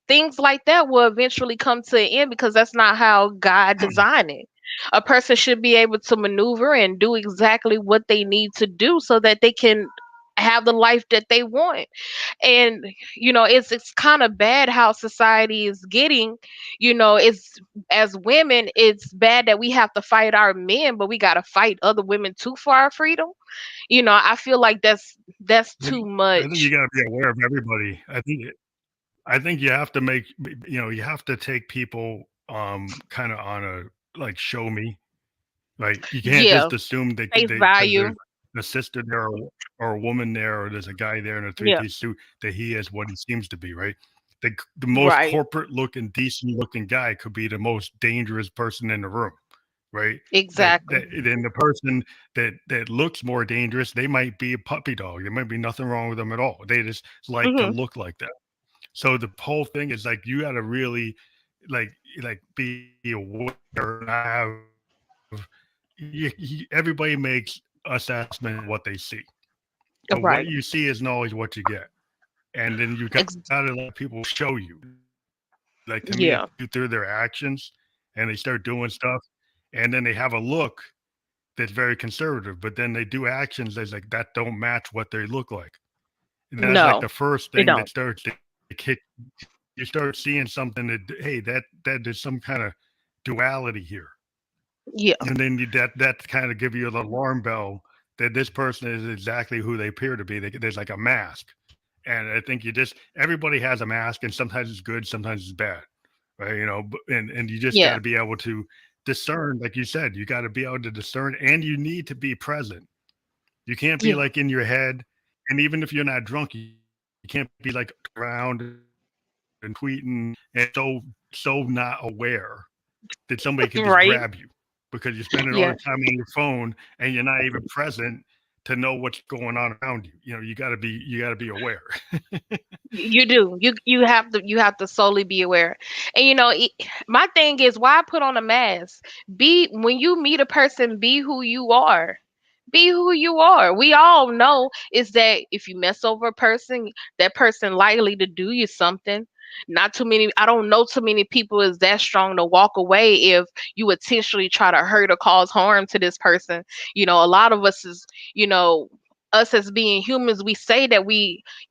things like that will eventually come to an end, because that's not how God designed it. A person should be able to maneuver and do exactly what they need to do, so that they can have the life that they want. And it's kind of bad how society is getting. It's, as women, it's bad that we have to fight our men, but we got to fight other women too for our freedom. I feel like that's too I think you much. got to be aware of everybody. I think you have to you have to take people kind of on a, like, show me. Like, you can't Yeah. just assume Face because value. there's a sister there, or a woman there, or there's a guy there in a Yeah. three-piece suit, that he is what he seems to be, right? The most Right. corporate looking, decent looking guy could be the most dangerous person in the room, right? Exactly. That then the person that looks more dangerous, they might be a puppy dog. There might be nothing wrong with them at all. They just like to Mhm. look like that. So the whole thing is like, you got to really, like be aware, and have everybody makes assessment of what they see, but what Right. you see isn't always what you get. And then you got Ex- to let people show you. Like, to me, yeah. it's through their actions, and they start doing stuff, and then they have a look that's very conservative, but then they do actions that's like that don't match what they look like. And that's like No, the first they thing don't. that starts to kick. You start seeing something that, hey, that there's some kind of duality here. Yeah. And then that kind of give you an alarm bell that this person is exactly who they appear to be. There's like a mask, and I think everybody has a mask, and sometimes it's good, sometimes it's bad, right? And you just got Yeah. to be able to discern, like you said, you got to be able to discern, and you need to be present. You can't be Yeah. like in your head, and even if you're not drunk, you can't be like around and tweeting and so not aware that somebody could just Right. grab you because you're spending all Yeah. the time on your phone and you're not even present to know what's going on around you. You got to be aware. You do. You have to solely be aware. And my thing is, why put on a mask? Be When you meet a person, be who you are. Be who you are. We all know is that if you mess over a person, that person likely to do you something. Not too many. I don't know too many people is that strong to walk away if you intentionally try to hurt or cause harm to this person. A lot of us is, you know, us as being humans, we say that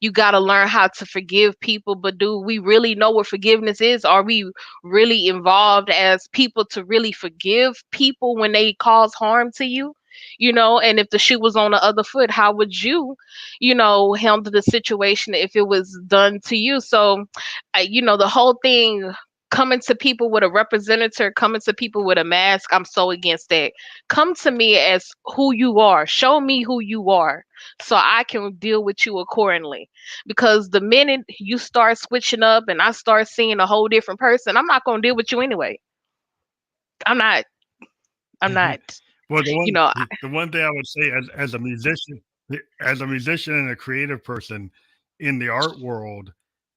you got to learn how to forgive people, but do we really know what forgiveness is? Are we really involved as people to really forgive people when they cause harm to you? And if the shoe was on the other foot, how would you, handle the situation if it was done to you? So, the whole thing, coming to people with a representative, coming to people with a mask, I'm so against that. Come to me as who you are. Show me who you are so I can deal with you accordingly. Because the minute you start switching up and I start seeing a whole different person, I'm not going to deal with you anyway. I'm not. I'm not. Well, You know. the one thing I would say as a musician, as a musician and a creative person in the art world,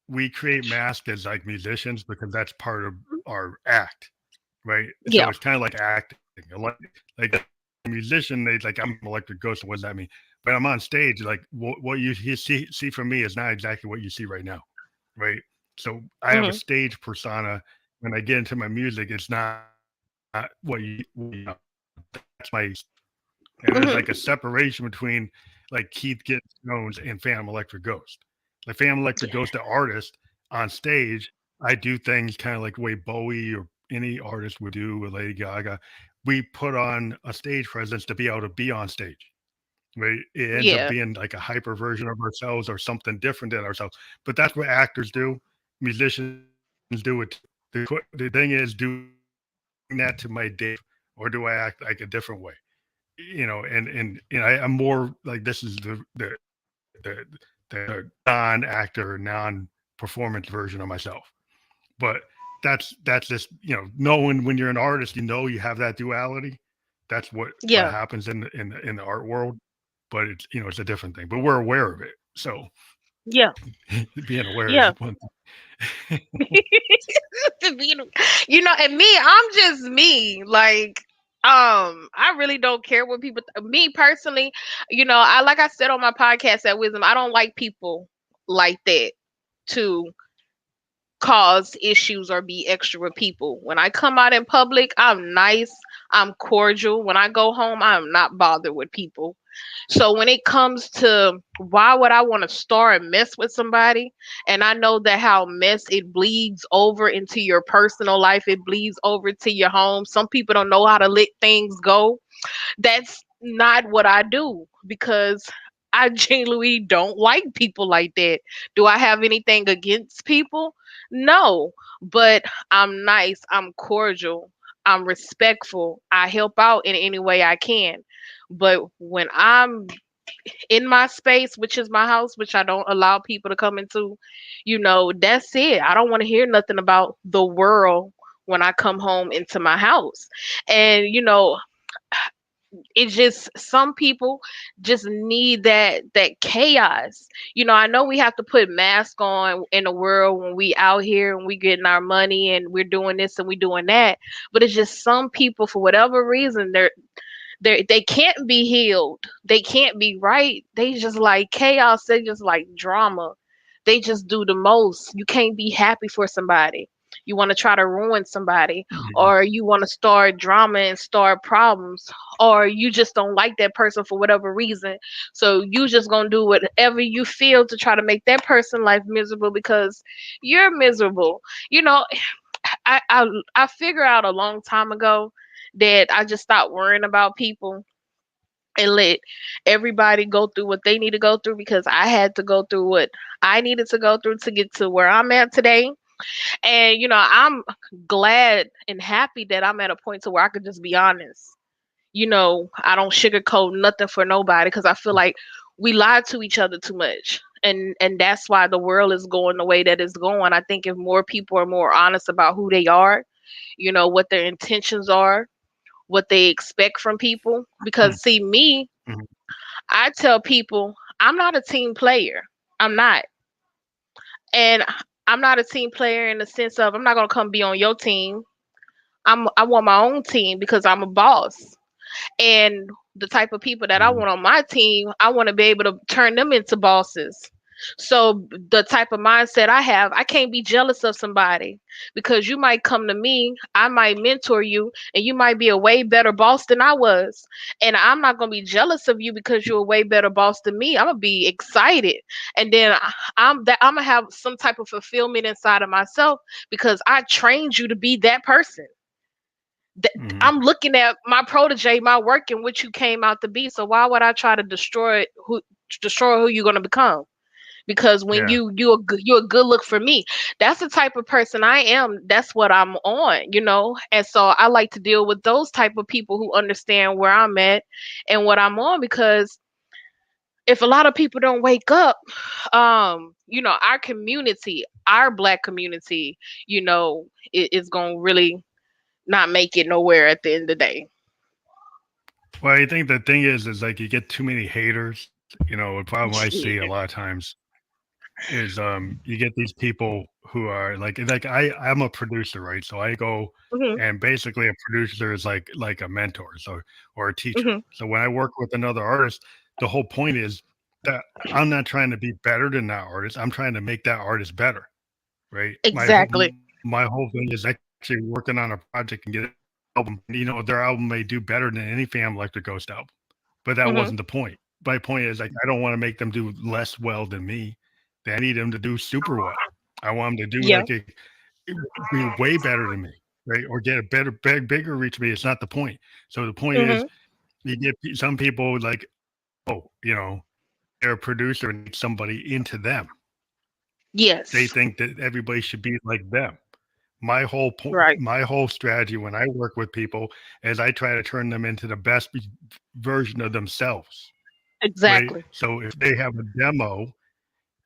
we create masks as like musicians because that's part of our act, right? So Yeah. it's kind of like acting. Like a musician, they like I'm an electric ghost. What does that mean? But I'm on stage. Like what you see from me is not exactly what you see right now, right? So I have a Hmm. stage persona. When I get into my music, it's not what you know. That's my and there's like a Hmm. separation between like Keith Gibbs Jones and Phantom Electric Ghost. Like Phantom Electric Ghost, the artist on stage, I do things kind of like the way Bowie or any artist would do with Lady Gaga. We put on a stage presence to be able to be on stage. Right? It ends up Yeah. being like a hyper version of ourselves or something different than ourselves. But that's what actors do. Musicians do it too. The thing is, do I bring that to my day or do I act like a different way? And I'm more like this is the non-actor, non-performance version of myself. But that's just knowing when you're an artist, you have that duality. That's what Yeah. happens in the art world. But it's a different thing. But we're aware of it. So Yeah. being aware is Yeah. one thing. To be and me, I'm just me. Like, I really don't care what people. Me personally, I like I said on my podcast at Wisdom, I don't like people like that to cause issues or be extra with people. When I come out in public, I'm nice, I'm cordial. When I go home, I'm not bothered with people. So when it comes to why would I want to start mess with somebody, and I know that how mess it bleeds over into your personal life, it bleeds over to your home. Some people don't know how to let things go. That's not what I do because I genuinely don't like people like that. Do I have anything against people? No, but I'm nice, I'm cordial, I'm respectful, I help out in any way I can. But when I'm in my space, which is my house, which I don't allow people to come into, that's it. I don't want to hear nothing about the world when I come home into my house. And it's just some people just need that chaos. I know we have to put masks on in the world when we out here and we getting our money and we're doing this and we doing that, but it's just some people for whatever reason they can't be healed. They can't be right. They just like chaos. They just like drama. They just do the most. You can't be happy for somebody. You want to try to ruin somebody, or you want to start drama and start problems, or you just don't like that person for whatever reason. So you just gonna do whatever you feel to try to make that person life miserable because you're miserable. You know, I figured out a long time ago that I just stopped worrying about people and let everybody go through what they need to go through because I had to go through what I needed to go through to get to where I'm at today. And I'm glad and happy that I'm at a point to where I could just be honest. I don't sugarcoat nothing for nobody because I feel like we lie to each other too much. And that's why the world is going the way that it's going. I think if more people are more honest about who they are, what their intentions are, what they expect from people. Because see me, I tell people I'm not a team player. I'm not. And I'm not a team player in the sense of I'm not gonna come be on your team. I want my own team because I'm a boss. And the type of people that I want on my team, I want to be able to turn them into bosses. So the type of mindset I have, I can't be jealous of somebody because you might come to me, I might mentor you, and you might be a way better boss than I was. And I'm not gonna be jealous of you because you're a way better boss than me. I'm gonna be excited, and then I'm gonna have some type of fulfillment inside of myself because I trained you to be that person. Hmm. I'm looking at my protege, my work, and what you came out to be. So why would I try to destroy who you're gonna become? Because when Yeah. you're a good look for me. That's the type of person I am. That's what I'm on. And so I like to deal with those type of people who understand where I'm at and what I'm on, because if a lot of people don't wake up, our community, our black community, is gonna really not make it nowhere at the end of the day. Well, I think the thing is like you get too many haters. The problem I see a lot of times is you get these people who are like I'm a producer, right? So I go Hmm. and basically a producer is like a mentor, so or a teacher. Hmm. So when I work with another artist, the whole point is that I'm not trying to be better than that artist. I'm trying to make that artist better, right? Exactly. My whole thing is actually working on a project and get an album. Their album may do better than any Fam Electric Ghost album, but that Hmm. wasn't the point. My point is like I don't want to make them do less well than me. I need them to do super well. I want them to do Yeah. be way better than me, right? Or get a bigger reach me. It's not the point. So the point is, Hmm. you get some people like, oh, they're a producer and need somebody into them. They Yes. think that everybody should be like them. Right. My whole strategy when I work with people is I try to turn them into the best version of themselves, right? Exactly. So if they have a demo,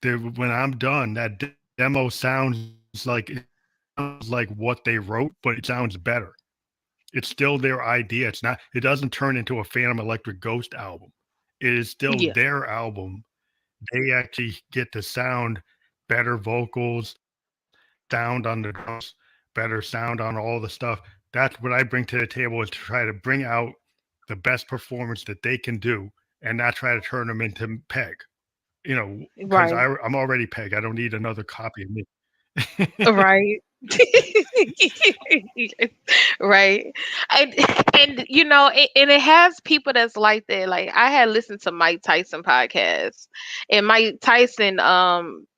when I'm done, that demo sounds like what they wrote, but it sounds better. It's still their idea. It's not. It doesn't turn into a Phantom Electric Ghost album. It is still Yeah. their album. They actually get to sound better vocals, sound on the drums, better sound on all the stuff. That's what I bring to the table is to try to bring out the best performance that they can do and not try to turn them into Peg. Because Right. I'm already Peg. I don't need another copy of me. Right. Right. And and it has people that's like that. Like I had listened to Mike Tyson podcast, and Mike Tyson,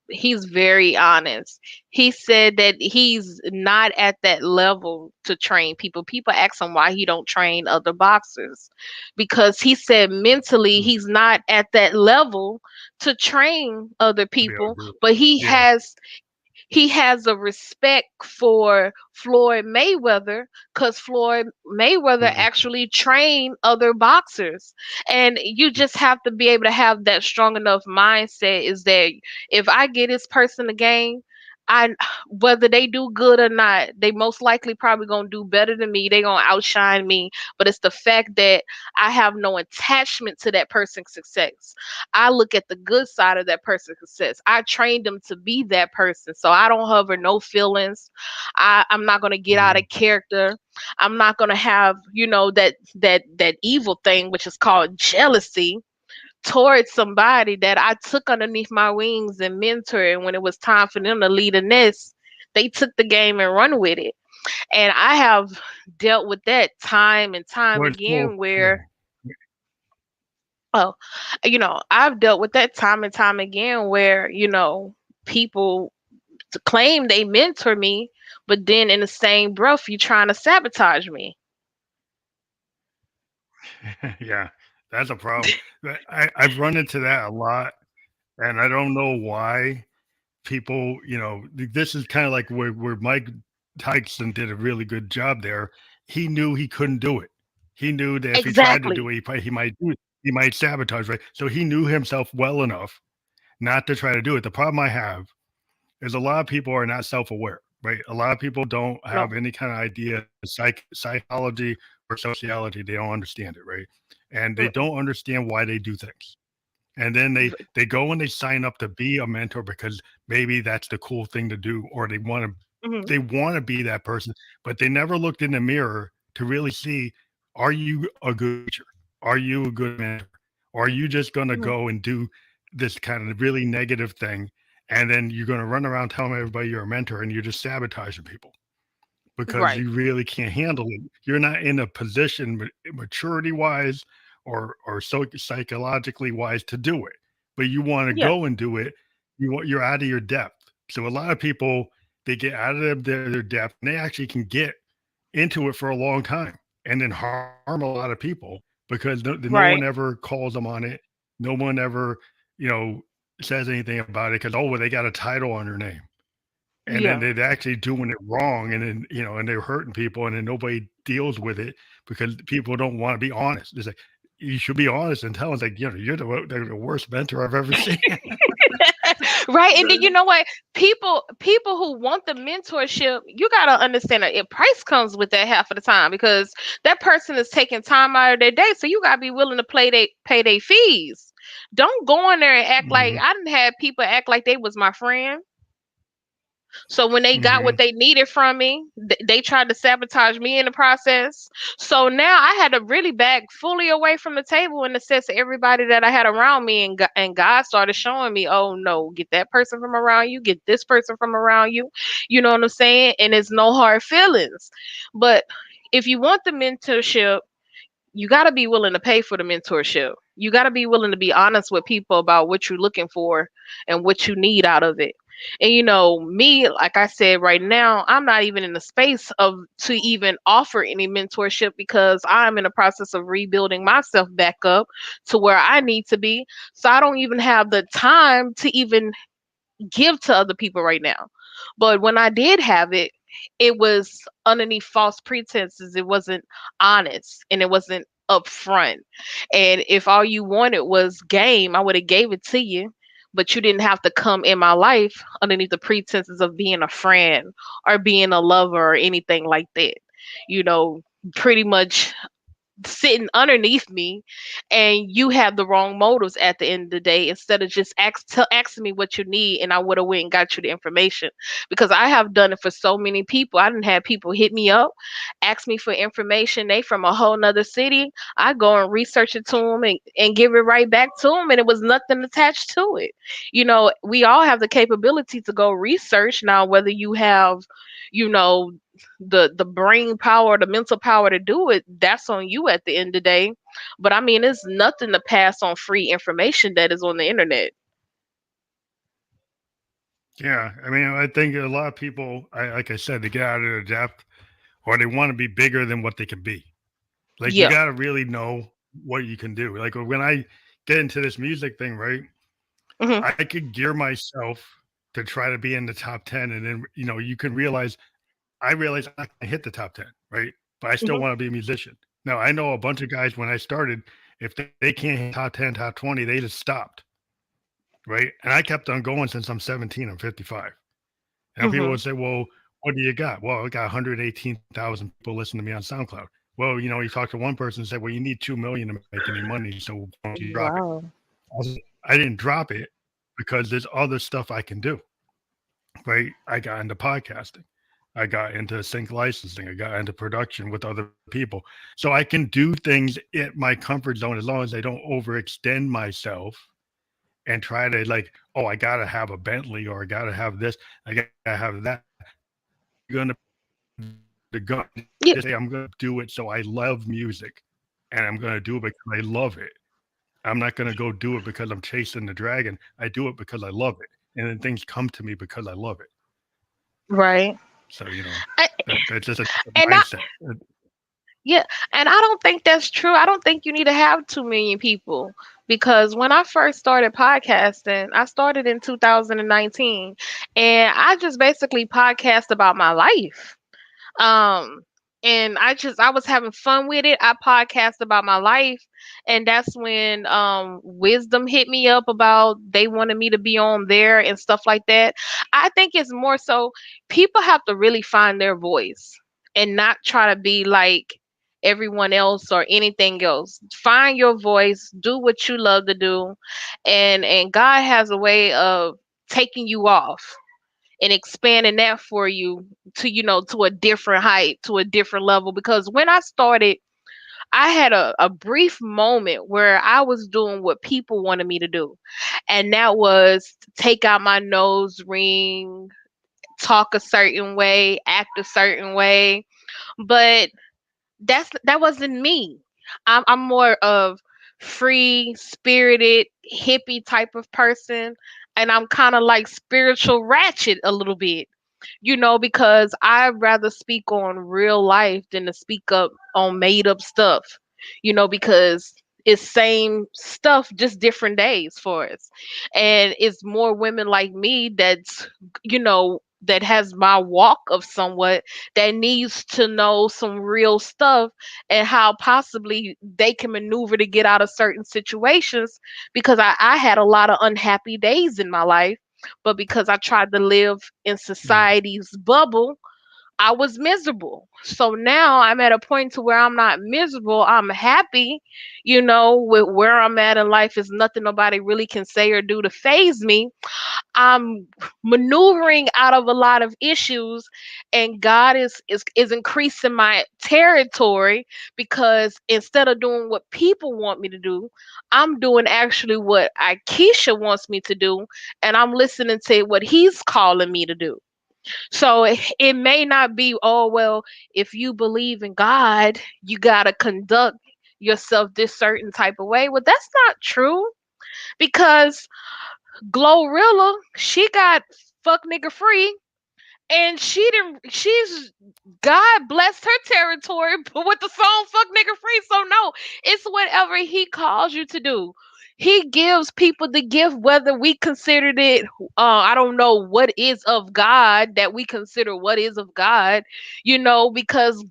he's very honest. He said that he's not at that level to train people. People ask him why he don't train other boxers, because he said mentally Mm, he's not at that level to train other to be able to people, do it. but Yeah. he has a respect for Floyd Mayweather, because Floyd Mayweather Mhm. actually trained other boxers. And you just have to be able to have that strong enough mindset, is that if I get this person a game, I whether they do good or not, they most likely probably gonna do better than me. They gonna outshine me. But it's the fact that I have no attachment to that person's success. I look at the good side of that person's success. I trained them to be that person. So I don't hover no feelings. I'm not gonna get out Mhm. of character. I'm not gonna have, that evil thing, which is called jealousy, towards somebody that I took underneath my wings and mentored. And when it was time for them to lead a nest, they took the game and run with it. And I have dealt with that time and time Well, it's cool. again where, Yeah. oh, I've dealt with that time and time again where, people to claim they mentor me, but then in the same breath, you trying to sabotage me. Yeah. That's a problem. I've run into that a lot, and I don't know why people, this is kind of like where Mike Tyson did a really good job there. He knew he couldn't do it. He knew that if he tried to Exactly. do it, he might sabotage, right? So he knew himself well enough not to try to do it. The problem I have is a lot of people are not self-aware, right? A lot of people don't No. have any kind of idea of psychology or sociology. They don't understand it, right? And they Mm-mm. don't understand why they do things. And then they go and they sign up to be a mentor because maybe that's the cool thing to do, or Hmm. they want to be that person, but they never looked in the mirror to really see, are you a good teacher? Are you a good mentor? Or are you just going to Hmm. go and do this kind of really negative thing, and then you're going to run around telling everybody you're a mentor and you're just sabotaging people because Right. you really can't handle it. You're not in a position maturity wise or so psychologically wise to do it, but you want to Yeah. go and do it. You're out of your depth. So a lot of people, they get out of their depth and they actually can get into it for a long time and then harm a lot of people because no one Right. ever calls them on it. No one ever, you know, says anything about it because, oh, well, they got a title on their name. And then Yeah. they're actually doing it wrong. And then, and they're hurting people and then nobody deals with it because people don't want to be honest. It's like, you should be honest and tell us, like, you're the worst mentor I've ever seen. Right. And then you know what? People who want the mentorship, you gotta understand that a price comes with that half of the time because that person is taking time out of their day. So you gotta be willing to pay their fees. Don't go in there and act like Mhm, I didn't have people act like they was my friend. So when they got what mhm. they needed from me, they tried to sabotage me in the process. So now I had to really back fully away from the table in the sense of everybody that I had around me, and God started showing me, oh no, get that person from around you, get this person from around you. You know what I'm saying? And it's no hard feelings. But if you want the mentorship, you got to be willing to pay for the mentorship. You got to be willing to be honest with people about what you're looking for and what you need out of it. And me, like I said, right now, I'm not even in the space of to even offer any mentorship because I'm in the process of rebuilding myself back up to where I need to be. So I don't even have the time to even give to other people right now. But when I did have it, it was underneath false pretenses. It wasn't honest and it wasn't upfront. And if all you wanted was game, I would have gave it to you. But you didn't have to come in my life underneath the pretenses of being a friend or being a lover or anything like that. You know, pretty much sitting underneath me and you have the wrong motives at the end of the day instead of just asking me what you need and I would have went and got you the information because I have done it for so many people. I didn't have people hit me up, ask me for information. They from a whole nother city. I go and research it to them and give it right back to them and it was nothing attached to it. We all have the capability to go research now, whether you have, you know, the brain power, the mental power to do it, that's on you at the end of the day. But I mean, it's nothing to pass on free information that is on the internet. Yeah. I mean, I think a lot of people, like I said, they get out of their depth or they want to be bigger than what they can be. Like, you Yeah. got to really know what you can do. Like, when I get into this music thing, right? Hmm. I could gear myself to try to be in the top 10. And then, you can realize, I realize I'm not going to hit the top 10, right? But I still Hmm. want to be a musician. Now, I know a bunch of guys when I started, if they can't hit top 10, top 20, they just stopped, right? And I kept on going since I'm 17, I'm 55. And people Hmm. would say, well, what do you got? Well, I got 118,000 people listening to me on SoundCloud. Well, you talk to one person and say, well, you need 2 million to make any money. So why don't you drop it? Wow. I didn't drop it because there's other stuff I can do, right? I got into podcasting. I got into sync licensing. I got into production with other people. So I can do things in my comfort zone as long as I don't overextend myself and try to, like, oh, I got to have a Bentley or I got to have this. I got to have that. You're going to the gun. Yeah. Just say, I'm going to do it so I love music and I'm going to do it because I love it. I'm not going to go do it because I'm chasing the dragon. I do it because I love it. And then things come to me because I love it. Right. So, I, that's just a different and I mindset. Yeah, and I don't think that's true. I don't think you need to have 2 million people because when I first started podcasting, I started in 2019 and I just basically podcast about my life. Um, and I was having fun with it. I podcast about my life, and that's when Wisdom hit me up about they wanted me to be on there and stuff like that. I think it's more so people have to really find their voice and not try to be like everyone else or anything else. Find your voice, do what you love to do, and God has a way of taking you off and expanding that for you to to a different height, to a different level. Because when I started, I had a brief moment where I was doing what people wanted me to do, and that was take out my nose ring, talk a certain way, act a certain way. But that wasn't me. I'm more of free spirited hippie type of person, and I'm kind of like spiritual ratchet a little bit. because I'd rather speak on real life than to speak up on made up stuff, because it's same stuff, just different days for us. And it's more women like me that has my walk of somewhat, that needs to know some real stuff and how possibly they can maneuver to get out of certain situations, because I had a lot of unhappy days in my life, but because I tried to live in Yeah. society's bubble, I was miserable. So now I'm at a point to where I'm not miserable. I'm happy, with where I'm at in life. Is nothing nobody really can say or do to phase me. I'm maneuvering out of a lot of issues, and God is increasing my territory, because instead of doing what people want me to do, I'm doing actually what Ikisha wants me to do, and I'm listening to what he's calling me to do. So it may not be, oh well, if you believe in God, you gotta conduct yourself this certain type of way. Well, that's not true, because Glorilla, she got fuck nigga free, and she's God blessed her territory with the song fuck nigga free. So no, it's whatever he calls you to do. He gives people the gift, whether we considered it, I don't know what is of God, that we consider what is of God, because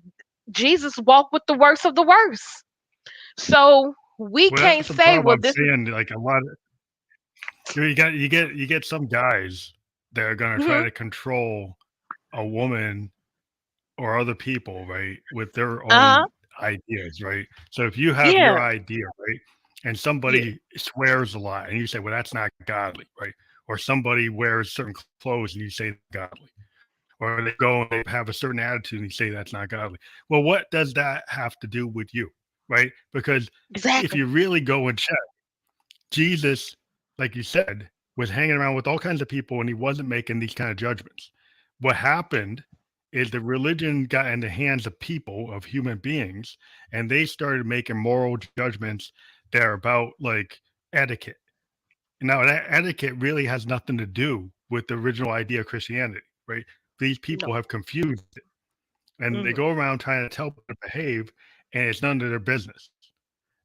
Jesus walked with the worst of the worst. So we Well, can't that's the say, problem well, I'm this is. saying. Like a lot of you get some guys that are gonna try Hmm. to control a woman or other people, right, with their Uh, own ideas, right? So if you have yeah, your idea, right, and yeah, somebody swears a lot, and you say, "Well, that's not godly," right? Or somebody wears certain clothes, and you say that's godly, or they go and they have a certain attitude, and you say that's not godly. Well, what does that have to do with you, right? Because if exactly. you really go and check, Jesus, like you said, was hanging around with all kinds of people and he wasn't making these kind of judgments. What happened is the religion got in the hands of people, of human beings, and they started making moral judgments that are about like etiquette. Now, that etiquette really has nothing to do with the original idea of Christianity, right? These No. people have confused it and they Hmm. go around trying to tell people to behave, and it's none of their business.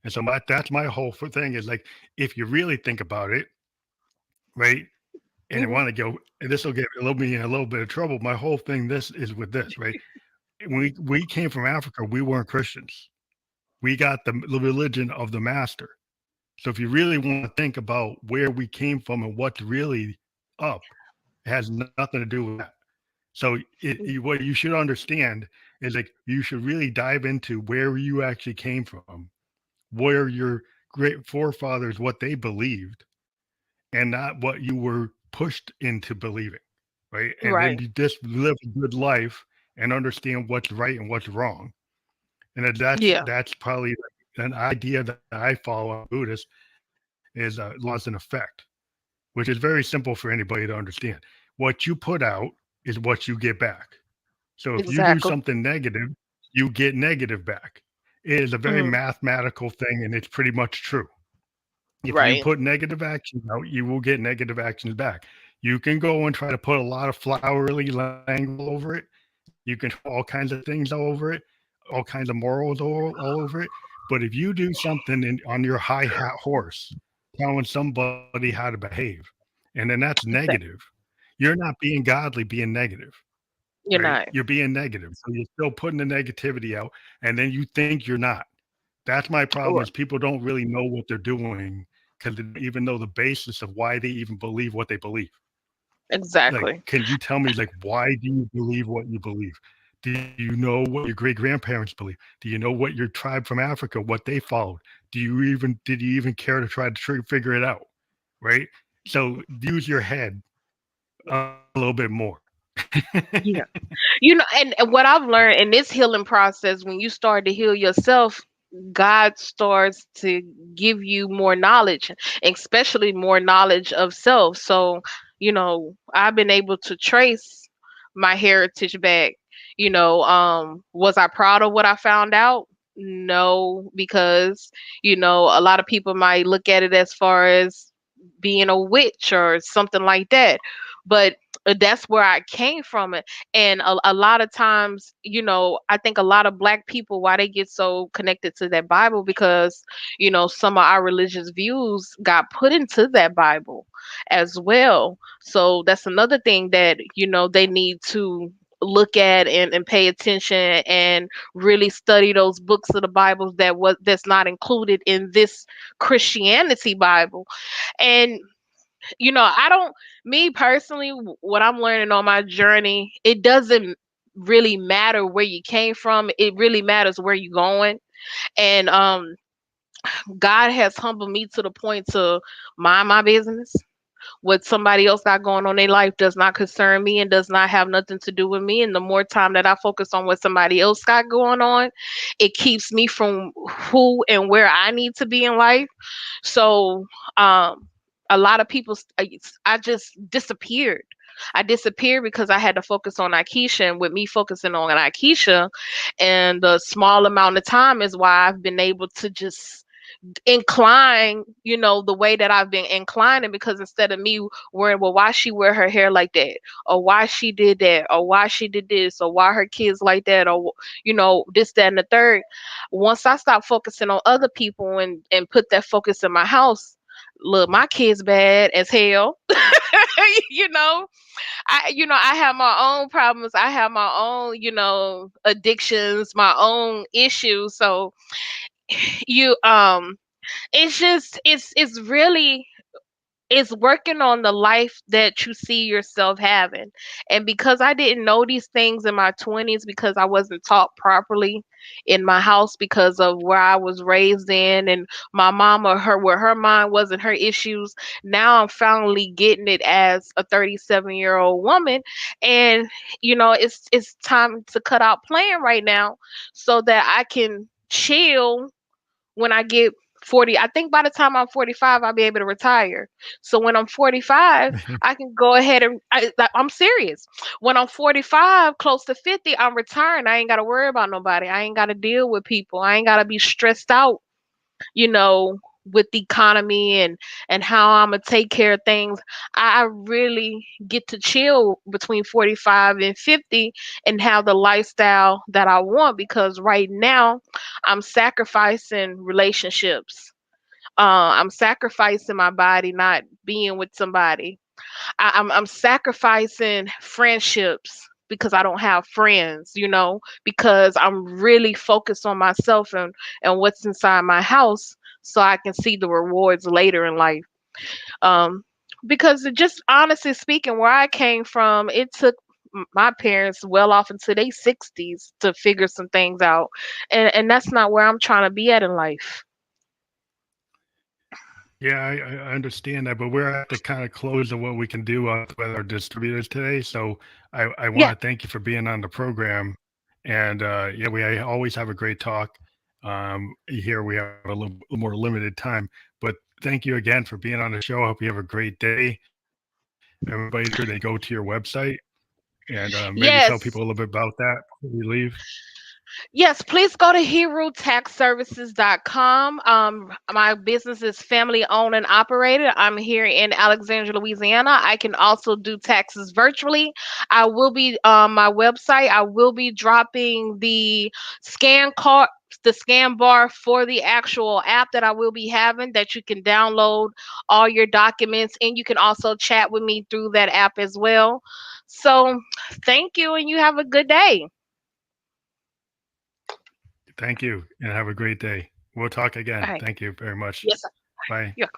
And so that's my whole thing is like, if you really think about it, right? And I Hmm. want to go, and this will get me in a little bit of trouble. My whole thing, this is with this, right? When we came from Africa, we weren't Christians. We got the religion of the master. So if you really want to think about where we came from and what's really up, it has nothing to do with that. So what you should understand is like you should really dive into where you actually came from, where your great forefathers, what they believed, and not what you were pushed into believing, right? And then Right. you just live a good life and understand what's right and what's wrong. And Yeah. that's probably an idea that I follow on Buddhist is laws and effect, which is very simple for anybody to understand. What you put out is what you get back. So if you do Exactly. something negative, you get negative back. It is a very Hmm. mathematical thing, and it's pretty much true. If you Right. put negative action out, you will get negative actions back. You can go and try to put a lot of flowery language all over it. You can throw all kinds of things all over it, all kinds of morals all over it. But if you do something on your high hat horse, telling somebody how to behave, and then that's negative, Exactly. you're not being godly being negative, You're right? not. You're being negative. So you're still putting the negativity out, and then you think you're not. That's my problem Or is people don't really know what they're doing because they don't even know the basis of why they even believe what they believe. Like, exactly. can you tell me, like, why do you believe what you believe? Do you know what your great grandparents believe? Do you know what your tribe from Africa, what they followed? Did you even care to try to figure it out? Right? So use your head a little bit more. Yeah. And what I've learned in this healing process, when you start to heal yourself, God starts to give you more knowledge, especially more knowledge of self. So, I've been able to trace my heritage back. Was I proud of what I found out? No, because, a lot of people might look at it as far as being a witch or something like that. but that's where I came from. It and a lot of times, I think a lot of black people, why they get so connected to that Bible, because some of our religious views got put into that Bible as well. So that's another thing that they need to look at and pay attention and really study those books of the Bible that's not included in this Christianity Bible. And I don't, me personally, what I'm learning on my journey, it doesn't really matter where you came from. It really matters where you're going. And God has humbled me to the point to mind my business. What somebody else got going on in their life does not concern me and does not have nothing to do with me. And the more time that I focus on what somebody else got going on, it keeps me from who and where I need to be in life. So, a lot of people, I just disappeared. I disappeared because I had to focus on Ikesha, and with me focusing on Ikesha, and the small amount of time is why I've been able to just incline, the way that I've been inclining, because instead of me worrying, well, why she wear her hair like that, or why she did that, or why she did this, or why her kids like that, or this, that, and the third. Once I stop focusing on other people and put that focus in my house, look, my kids bad as hell. you know I have my own problems. I have my own addictions, my own issues. So you it's just it's really, it's working on the life that you see yourself having. And because I didn't know these things in my 20s, because I wasn't taught properly in my house, because of where I was raised in, and my mama, her, where her mind wasn't her issues, now I'm finally getting it as a 37-year-old woman. And it's time to cut out playing right now, so that I can chill when I get 40. I think by the time I'm 45, I'll be able to retire. So when I'm 45, I can go ahead and I'm serious. When I'm 45, close to 50, I'm retiring. I ain't got to worry about nobody. I ain't got to deal with people. I ain't got to be stressed out, you know, with the economy and how I'm gonna take care of things. I really get to chill between 45 and 50 and have the lifestyle that I want, because right now I'm sacrificing relationships. I'm sacrificing my body not being with somebody. I'm sacrificing friendships because I don't have friends, because I'm really focused on myself and what's inside my house, so I can see the rewards later in life. Um, because just honestly speaking, where I came from, it took my parents well off into their 60s to figure some things out. And that's not where I'm trying to be at in life. Yeah, I understand that, but we're at the kind of close of what we can do with our distributors today. So I want Yeah. to thank you for being on the program. And yeah, we always have a great talk. Here we have a little more limited time, but thank you again for being on the show. I hope you have a great day. Everybody, make sure they go to your website and maybe tell people a Yes. little bit about that before we leave. Yes, please go to HeroTaxServices.com. My business is family owned and operated. I'm here in Alexandria, Louisiana. I can also do taxes virtually. I will be on my website. I will be dropping scan card, the scan bar for the actual app that I will be having, that you can download all your documents, and you can also chat with me through that app as well. So, thank you, and you have a good day. Thank you and have a great day. We'll talk All again. right. Thank you very much. Yes, sir. Bye. You're